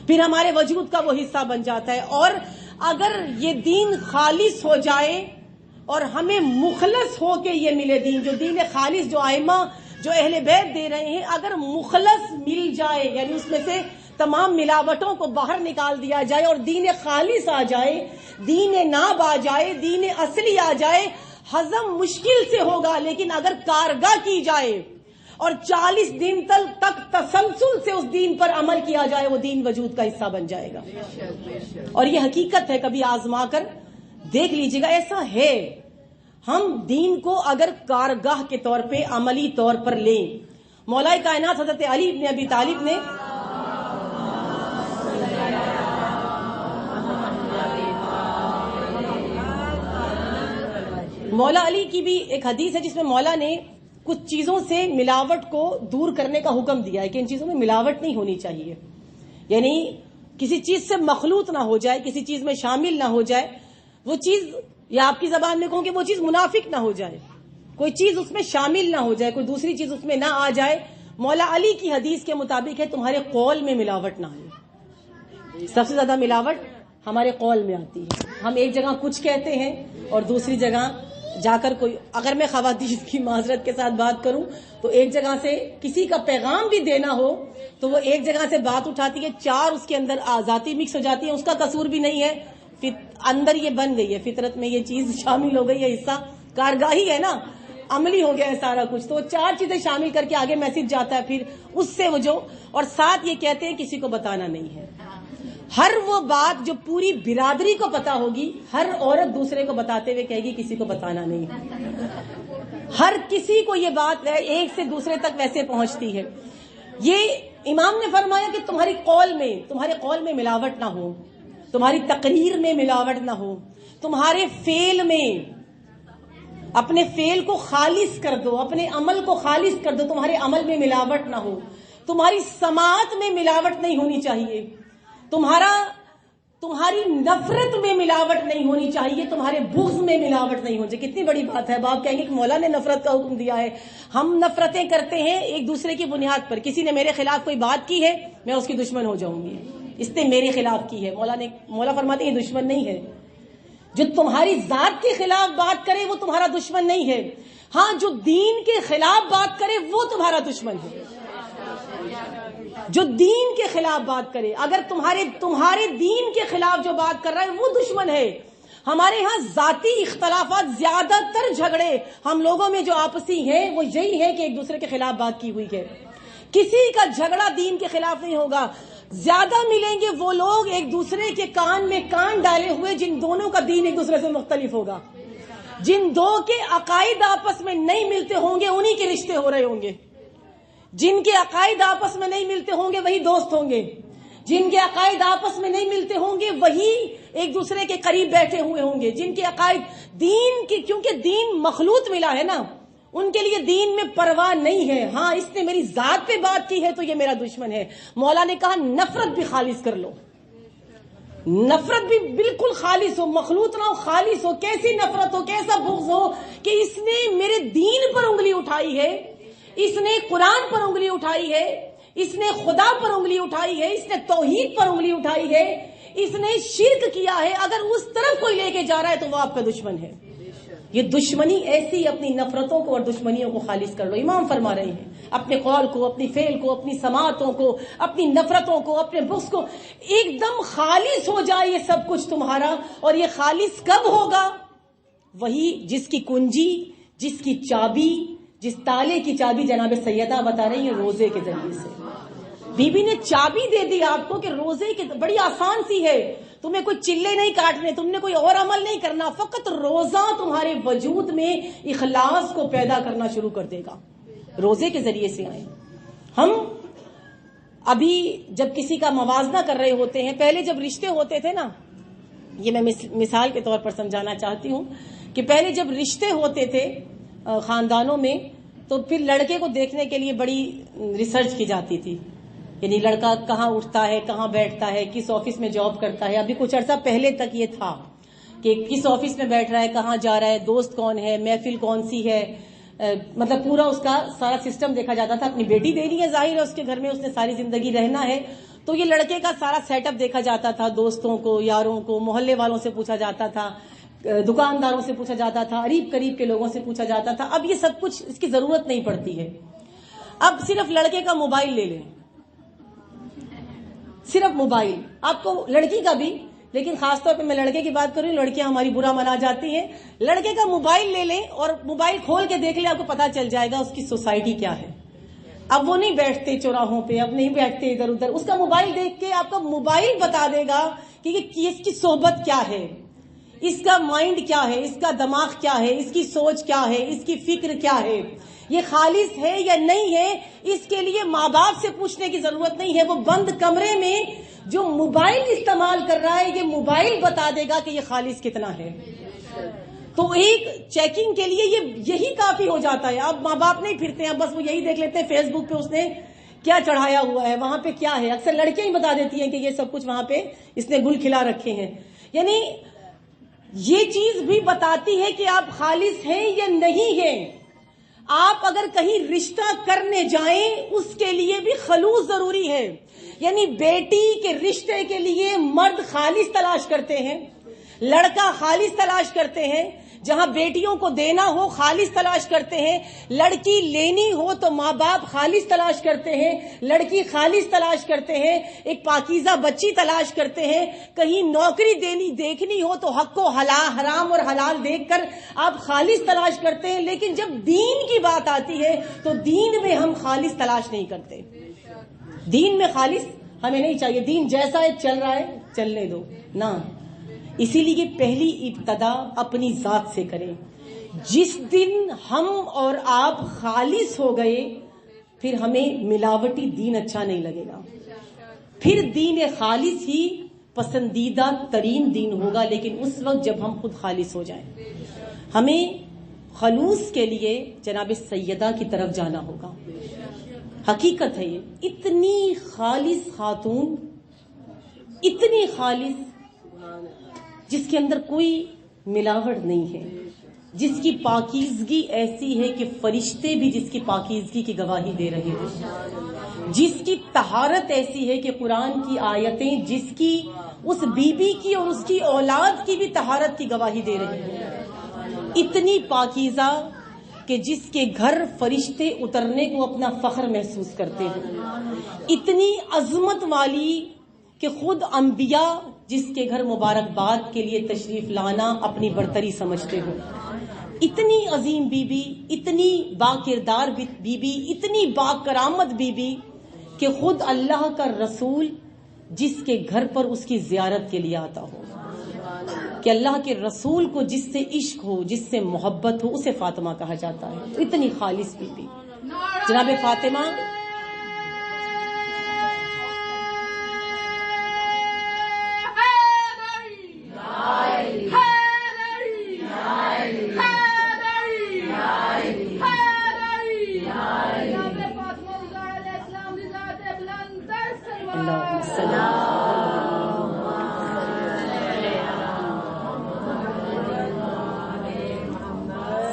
پھر ہمارے وجود کا وہ حصہ بن جاتا ہے۔ اور اگر یہ دین خالص ہو جائے اور ہمیں مخلص ہو کے یہ ملے دین، جو دین خالص، جو ائمہ، جو اہل بیت دے رہے ہیں، اگر مخلص مل جائے، یعنی اس میں سے تمام ملاوٹوں کو باہر نکال دیا جائے اور دین خالص آ جائے، دین ناب آ جائے، دین اصلی آ جائے، ہضم مشکل سے ہوگا، لیکن اگر کارگاہ کی جائے اور 40 دن تک تسلسل سے اس دین پر عمل کیا جائے، وہ دین وجود کا حصہ بن جائے گا۔ اور یہ حقیقت ہے، کبھی آزما کر دیکھ لیجیے گا، ایسا ہے۔ ہم دین کو اگر کارگاہ کے طور پہ، عملی طور پر لیں، مولا کائنات حضرت علی بن ابی طالب نے مولا علی کی بھی ایک حدیث ہے جس میں مولا نے کچھ چیزوں سے ملاوٹ کو دور کرنے کا حکم دیا ہے کہ ان چیزوں میں ملاوٹ نہیں ہونی چاہیے، یعنی کسی چیز سے مخلوط نہ ہو جائے، کسی چیز میں شامل نہ ہو جائے، وہ چیز، یا آپ کی زبان میں کہوں کہ وہ چیز منافق نہ ہو جائے، کوئی چیز اس میں شامل نہ ہو جائے، کوئی دوسری چیز اس میں نہ آ جائے۔ مولا علی کی حدیث کے مطابق ہے تمہارے قول میں ملاوٹ نہ ہو۔ سب سے زیادہ ملاوٹ ہمارے قول میں آتی ہے، ہم ایک جگہ کچھ کہتے ہیں اور دوسری جگہ جا کر کوئی، اگر میں خواتین کی معذرت کے ساتھ بات کروں تو ایک جگہ سے کسی کا پیغام بھی دینا ہو تو وہ ایک جگہ سے بات اٹھاتی ہے، چار اس کے اندر ذاتی مکس ہو جاتی ہے، اس کا قصور بھی نہیں ہے، اندر یہ بن گئی ہے، فطرت میں یہ چیز شامل ہو گئی ہے، حصہ کارگاہی ہے نا، عملی ہو گیا ہے سارا کچھ، تو چار چیزیں شامل کر کے آگے میسج جاتا ہے، پھر اس سے وہ جو، اور ساتھ یہ کہتے ہیں کسی کو بتانا نہیں ہے۔ ہر وہ بات جو پوری برادری کو پتا ہوگی، ہر عورت دوسرے کو بتاتے ہوئے کہے گی کسی کو بتانا نہیں ہے۔ ہر کسی کو یہ بات ایک سے دوسرے تک ویسے پہنچتی ہے۔ یہ امام نے فرمایا کہ تمہارے قول میں ملاوٹ نہ ہو، تمہاری تقریر میں ملاوٹ نہ ہو، تمہارے فعل میں، اپنے فعل کو خالص کر دو، اپنے عمل کو خالص کر دو، تمہارے عمل میں ملاوٹ نہ ہو، تمہاری سماعت میں ملاوٹ نہیں ہونی چاہیے، تمہاری نفرت میں ملاوٹ نہیں ہونی چاہیے، تمہارے بغض میں ملاوٹ نہیں ہونی چاہیے۔ کتنی بڑی بات ہے۔ آپ کہیں گے کہ مولا نے نفرت کا حکم دیا ہے، ہم نفرتیں کرتے ہیں ایک دوسرے کی بنیاد پر، کسی نے میرے خلاف کوئی بات کی ہے میں اس کی دشمن ہو جاؤں گی، اس نے میرے خلاف کی ہے، مولا فرماتے ہیں یہ دشمن نہیں ہے، جو تمہاری ذات کے خلاف بات کرے وہ تمہارا دشمن نہیں ہے، ہاں جو دین کے خلاف بات کرے وہ تمہارا دشمن ہے، جو دین کے خلاف بات کرے، اگر تمہارے دین کے خلاف جو بات کر رہا ہے وہ دشمن ہے۔ ہمارے ہاں ذاتی اختلافات، زیادہ تر جھگڑے ہم لوگوں میں جو آپسی ہیں وہ یہی ہے کہ ایک دوسرے کے خلاف بات کی ہوئی ہے، کسی کا جھگڑا دین کے خلاف نہیں ہوگا۔ زیادہ ملیں گے وہ لوگ ایک دوسرے کے کان میں کان ڈالے ہوئے جن دونوں کا دین ایک دوسرے سے مختلف ہوگا، جن دو کے عقائد آپس میں نہیں ملتے ہوں گے انہی کے رشتے ہو رہے ہوں گے، جن کے عقائد آپس میں نہیں ملتے ہوں گے وہی دوست ہوں گے، جن کے عقائد آپس میں نہیں ملتے ہوں گے وہی ایک دوسرے کے قریب بیٹھے ہوئے ہوں گے، جن کے عقائد دین کی، کیونکہ دین مخلوط ملا ہے نا، ان کے لیے دین میں پرواہ نہیں ہے، ہاں اس نے میری ذات پہ بات کی ہے تو یہ میرا دشمن ہے۔ مولا نے کہا نفرت بھی خالص کر لو، نفرت بھی بالکل خالص ہو، مخلوط نہ ہو، خالص ہو۔ کیسی نفرت ہو، کیسا بغض ہو کہ اس نے میرے دین پر انگلی اٹھائی ہے، اس نے قرآن پر انگلی اٹھائی ہے، اس نے خدا پر انگلی اٹھائی ہے، اس نے توحید پر انگلی اٹھائی ہے، اس نے شرک کیا ہے، اگر اس طرف کوئی لے کے جا رہا ہے تو وہ آپ کا دشمن ہے۔ یہ دشمنی ایسی، اپنی نفرتوں کو اور دشمنیوں کو خالص کر لو۔ امام فرما رہے ہیں اپنے قول کو، اپنی فعل کو، اپنی سماعتوں کو، اپنی نفرتوں کو، اپنے بغض کو ایک دم خالص ہو جائے یہ سب کچھ تمہارا۔ اور یہ خالص کب ہوگا؟ وہی جس کی کنجی، جس کی چابی، جس تالے کی چابی جناب سیدہ بتا رہی ہیں روزے کے ذریعے سے۔ بی بی نے چابی دے دی آپ کو کہ روزے کے، بڑی آسان سی ہے، تمہیں کوئی چلے نہیں کاٹنے، تم نے کوئی اور عمل نہیں کرنا، فقط روزہ تمہارے وجود میں اخلاص کو پیدا کرنا شروع کر دے گا۔ روزے کے ذریعے سے آئیں۔ ہم ابھی جب کسی کا موازنہ کر رہے ہوتے ہیں، پہلے جب رشتے ہوتے تھے نا، یہ میں مثال کے طور پر سمجھانا چاہتی ہوں کہ پہلے جب رشتے ہوتے تھے خاندانوں میں، تو پھر لڑکے کو دیکھنے کے لیے بڑی ریسرچ کی جاتی تھی، یعنی لڑکا کہاں اٹھتا ہے، کہاں بیٹھتا ہے، کس آفس میں جاب کرتا ہے۔ ابھی کچھ عرصہ پہلے تک یہ تھا کہ کس آفس میں بیٹھ رہا ہے، کہاں جا رہا ہے، دوست کون ہے، محفل کون سی ہے، مطلب پورا اس کا سارا سسٹم دیکھا جاتا تھا۔ اپنی بیٹی دینی ہے، ظاہر ہے اس کے گھر میں اس نے ساری زندگی رہنا ہے، تو یہ لڑکے کا سارا سیٹ اپ دیکھا جاتا تھا، دوستوں کو، یاروں کو، محلے والوں سے پوچھا جاتا تھا، دکانداروں سے پوچھا جاتا تھا، قریب قریب کے لوگوں سے پوچھا جاتا تھا۔ اب یہ سب کچھ اس کی ضرورت نہیں پڑتی ہے۔ اب صرف لڑکے کا موبائل لے لیں، صرف موبائل، آپ کو لڑکی کا بھی، لیکن خاص طور پہ میں لڑکے کی بات کر رہی ہوں، لڑکیاں ہماری برا منا جاتی ہیں۔ لڑکے کا موبائل لے لیں اور موبائل کھول کے دیکھ لیں، آپ کو پتا چل جائے گا اس کی سوسائٹی کیا ہے۔ اب وہ نہیں بیٹھتے چوراہوں پہ، اب نہیں بیٹھتے ادھر ادھر، اس کا موبائل دیکھ کے آپ کا موبائل بتا دے گا کہ اس کی صحبت کیا ہے، اس کا مائنڈ کیا ہے، اس کا دماغ کیا ہے، اس کی سوچ کیا ہے، اس کی فکر کیا ہے، یہ خالص ہے یا نہیں ہے۔ اس کے لیے ماں باپ سے پوچھنے کی ضرورت نہیں ہے، وہ بند کمرے میں جو موبائل استعمال کر رہا ہے، یہ موبائل بتا دے گا کہ یہ خالص کتنا ہے۔ تو ایک چیکنگ کے لیے یہی کافی ہو جاتا ہے۔ اب ماں باپ نہیں پھرتے ہیں، بس وہ یہی دیکھ لیتے ہیں فیس بک پہ اس نے کیا چڑھایا ہوا ہے، وہاں پہ کیا ہے۔ اکثر لڑکیاں ہی بتا دیتی ہیں کہ یہ سب کچھ وہاں پہ اس نے گل کھلا رکھے ہیں۔ یعنی یہ چیز بھی بتاتی ہے کہ آپ خالص ہیں یا نہیں ہیں۔ آپ اگر کہیں رشتہ کرنے جائیں اس کے لیے بھی خلوص ضروری ہے، یعنی بیٹی کے رشتے کے لیے مرد خالص تلاش کرتے ہیں، لڑکا خالص تلاش کرتے ہیں، جہاں بیٹیوں کو دینا ہو خالص تلاش کرتے ہیں، لڑکی لینی ہو تو ماں باپ خالص تلاش کرتے ہیں، لڑکی خالص تلاش کرتے ہیں، ایک پاکیزہ بچی تلاش کرتے ہیں، کہیں نوکری دیکھنی ہو تو حق و حرام اور حلال دیکھ کر آپ خالص تلاش کرتے ہیں۔ لیکن جب دین کی بات آتی ہے تو دین میں ہم خالص تلاش نہیں کرتے۔ دین میں خالص ہمیں نہیں چاہیے، دین جیسا ہے چل رہا ہے چلنے دو نا۔ اسی لیے پہلی ابتدا اپنی ذات سے کریں۔ جس دن ہم اور آپ خالص ہو گئے پھر ہمیں ملاوٹی دین اچھا نہیں لگے گا، پھر دین خالص ہی پسندیدہ ترین دین ہوگا، لیکن اس وقت جب ہم خود خالص ہو جائیں۔ ہمیں خلوص کے لیے جناب سیدہ کی طرف جانا ہوگا۔ حقیقت ہے یہ اتنی خالص خاتون، اتنی خالص، جس کے اندر کوئی ملاوٹ نہیں ہے، جس کی پاکیزگی ایسی ہے کہ فرشتے بھی جس کی پاکیزگی کی گواہی دے رہے ہیں، جس کی طہارت ایسی ہے کہ قرآن کی آیتیں جس کی اس بی بی کی اور اس کی اولاد کی بھی طہارت کی گواہی دے رہی ہیں، اتنی پاکیزہ کہ جس کے گھر فرشتے اترنے کو اپنا فخر محسوس کرتے ہیں، اتنی عظمت والی کہ خود انبیاء جس کے گھر مبارکباد کے لیے تشریف لانا اپنی برتری سمجھتے ہو، اتنی عظیم بی بی، اتنی با کردار بی بی، اتنی با کرامت بی بی کہ خود اللہ کا رسول جس کے گھر پر اس کی زیارت کے لیے آتا ہو، کہ اللہ کے رسول کو جس سے عشق ہو، جس سے محبت ہو، اسے فاطمہ کہا جاتا ہے۔ اتنی خالص بی بی جناب فاطمہ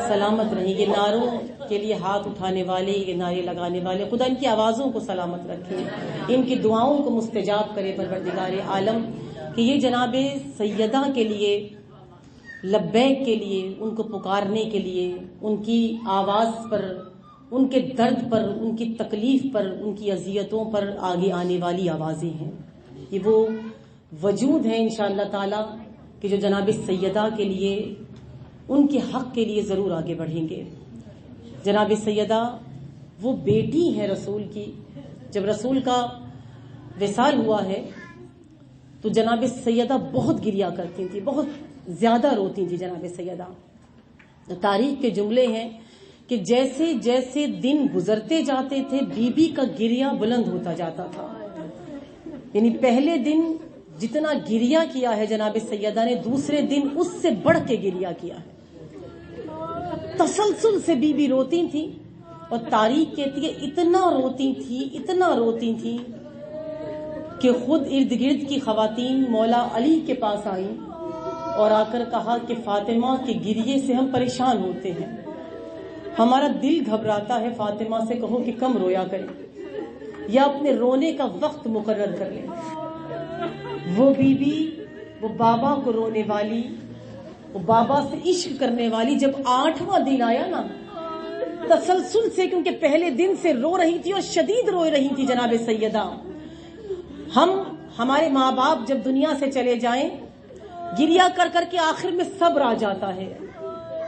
سلامت رہیں۔ یہ نعروں کے لیے ہاتھ اٹھانے والے، یہ نعرے لگانے والے، خدا ان کی آوازوں کو سلامت رکھے، ان کی دعاؤں کو مستجاب کرے پروردگار عالم۔ کہ یہ جناب سیدہ کے لیے لبیک کے لیے، ان کو پکارنے کے لیے، ان کی آواز پر، ان کے درد پر، ان کی تکلیف پر، ان کی اذیتوں پر آگے آنے والی آوازیں ہیں. یہ وہ وجود ہیں انشاءاللہ تعالی کہ جو جناب سیدہ کے لیے، ان کے حق کے لیے ضرور آگے بڑھیں گے. جناب سیدہ وہ بیٹی ہے رسول کی. جب رسول کا وصال ہوا ہے تو جناب سیدہ بہت گریا کرتی تھی، بہت زیادہ روتی تھی جناب سیدہ. تاریخ کے جملے ہیں کہ جیسے جیسے دن گزرتے جاتے تھے بی بی کا گریا بلند ہوتا جاتا تھا. یعنی پہلے دن جتنا گریا کیا ہے جناب سیدہ نے، دوسرے دن اس سے بڑھ کے گریا کیا ہے. تسلسل سے بی بی روتی تھی، اور تاریخ کہتی ہے اتنا روتی تھی کہ خود ارد گرد کی خواتین مولا علی کے پاس آئیں اور آ کر کہا کہ فاطمہ کے گریے سے ہم پریشان ہوتے ہیں، ہمارا دل گھبراتا ہے، فاطمہ سے کہو کہ کم رویا کرے یا اپنے رونے کا وقت مقرر کر لیں. وہ بی بی، وہ بابا کو رونے والی، وہ بابا سے عشق کرنے والی، جب 8واں دن آیا نا تسلسل سے، کیونکہ پہلے دن سے رو رہی تھی اور شدید رو رہی تھی جناب سیدہ. ہمارے ماں باپ جب دنیا سے چلے جائیں گریا کر کر کے آخر میں صبر آ جاتا ہے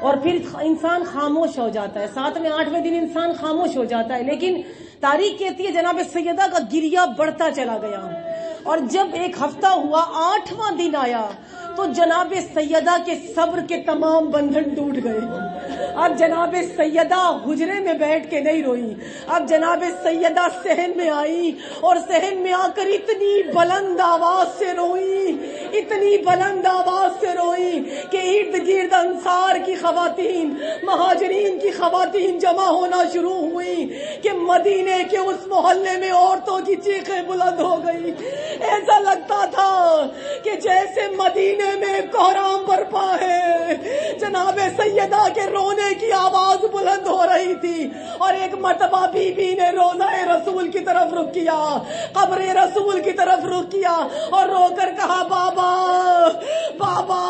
اور پھر انسان خاموش ہو جاتا ہے. 7ویں 8ویں دن انسان خاموش ہو جاتا ہے، لیکن تاریخ کہتی ہے جناب سیدہ کا گریا بڑھتا چلا گیا. اور جب ایک ہفتہ ہوا، 8واں دن آیا تو جناب سیدہ کے صبر کے تمام بندھن ٹوٹ گئے. اب جناب سیدہ حجرے میں بیٹھ کے نہیں روئی، اب جناب سیدہ صحن میں آئی اور صحن میں آ کر اتنی بلند آواز سے روئی، اتنی بلند آواز سے روئی کہ ارد گرد انصار کی خواتین، مہاجرین کی خواتین جمع ہونا شروع ہوئی کہ مدینے کے اس محلے میں عورتوں کی چیخیں بلند ہو گئی. ایسا لگتا تھا کہ جیسے مدینے میں کوہرام برپا ہے. جناب سیدہ کے رونے کی آواز بلند ہو رہی تھی، اور ایک مرتبہ بی بی نے روضہ رسول کی طرف رخ کیا، قبر رسول کی طرف رخ کیا اور رو کر کہا بابا بابا،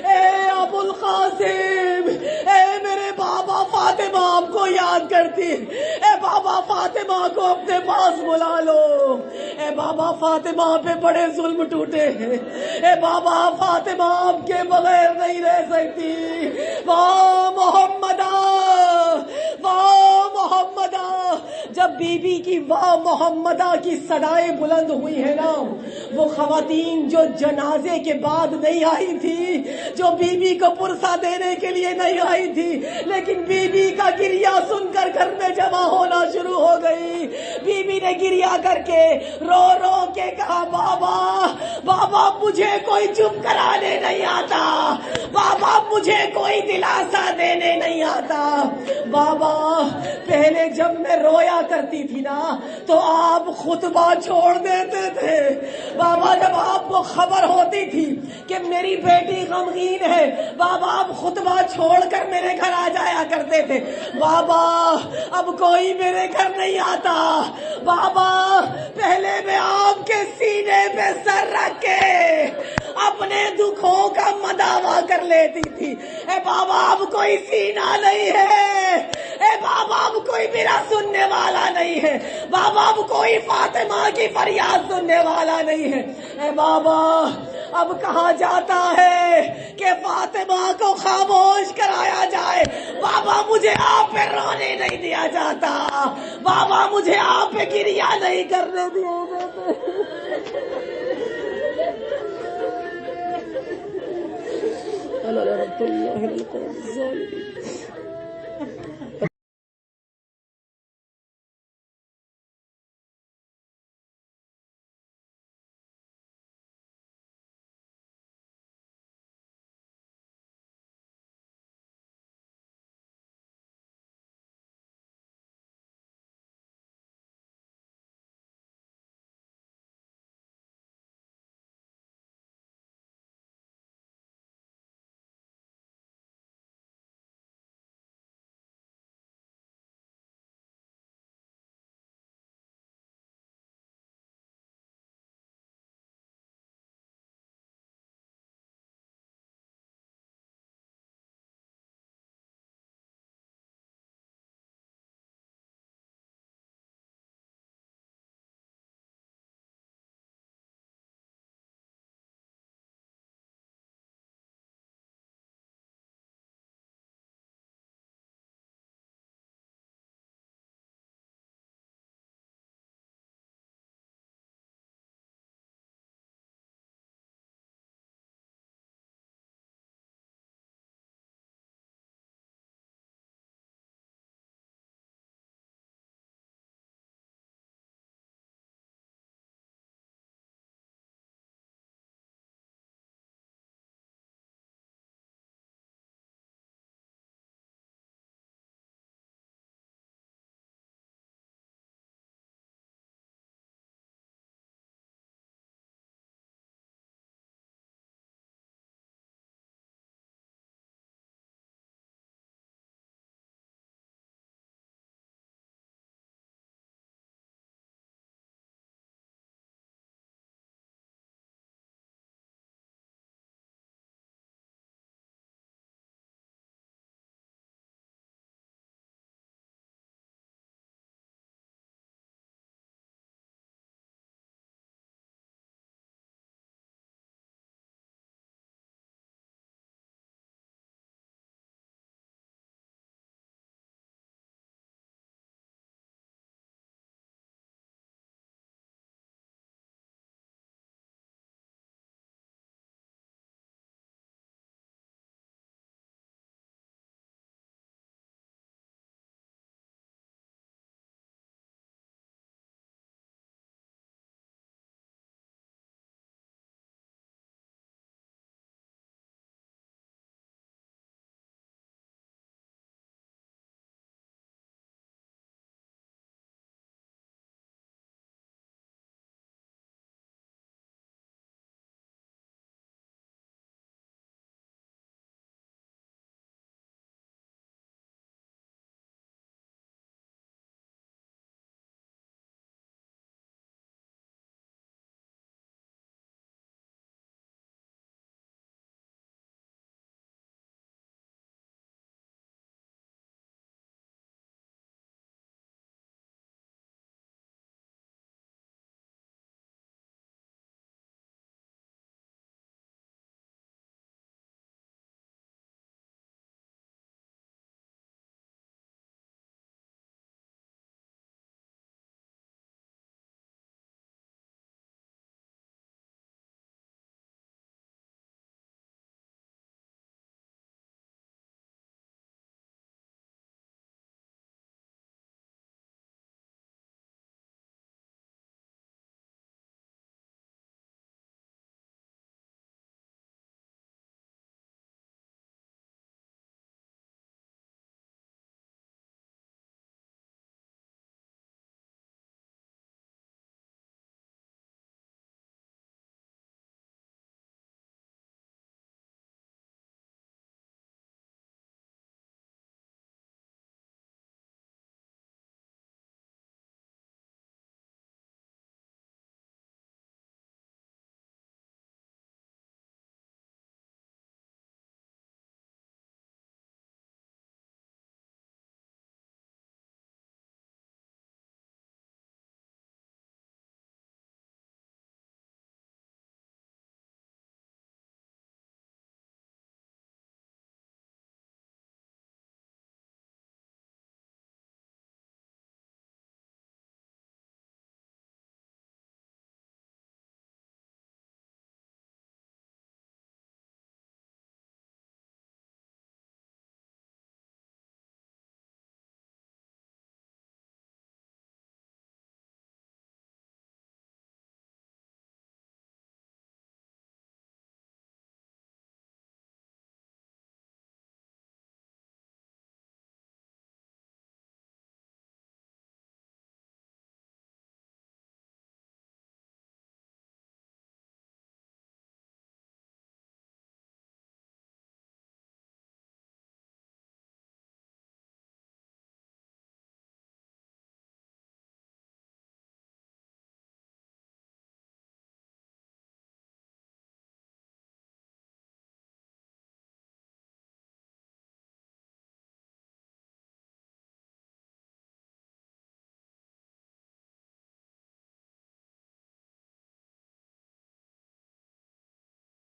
اے ابو القاسم، اے میرے بابا فاطمہ آپ کو یاد کرتی، اے بابا فاطمہ کو اپنے پاس بلا لو، اے بابا فاطمہ پہ بڑے ظلم ٹوٹے ہیں، اے بابا فاطمہ آپ کے بغیر نہیں رہ سکتی. واہ محمدہ، واہ محمدہ. جب بی بی کی واہ محمدہ کی صدائیں بلند ہوئی ہے نا، وہ خواتین جو جنازے کے بعد نہیں آئی تھی، جو بی بی کو پرسا دینے کے لیے نہیں آئی تھی، لیکن بی بی کا گریا سن کر گھر میں جمع ہونا شروع ہو گئی. بی بی نے گریا کر کے رو رو کے کہا بابا بابا مجھے کوئی چپ کرانے نہیں آتا، بابا مجھے کوئی دلاسا دینے نہیں آتا. بابا پہلے جب میں رویا کرتی تھی نا تو آپ خطبہ چھوڑ دیتے تھے. بابا جب آپ کو خبر ہوتی تھی کہ میری بیٹی غمگین ہے، بابا آپ خطبہ چھوڑ کر میرے گھر آ جایا کرتے تھے. بابا اب کوئی میرے گھر نہیں آتا. بابا پہلے میں آپ کے سینے پہ سر رکھ کے اپنے دکھوں کا مداوا کر لیتی تھی. اے بابا اب کوئی سینہ نہیں ہے، اے بابا اب کوئی میرا سننے والا نہیں ہے، بابا اب کوئی فاطمہ کی فریاد سننے والا نہیں ہے. اے بابا اب کہا جاتا ہے کہ فاطمہ کو خاموش کرایا جائے، بابا مجھے آپ پہ رونے نہیں دیا جاتا، بابا مجھے آپ پہ گریا نہیں کرنے دیا جاتا. اللہ رب اللہ القوم الظالمین.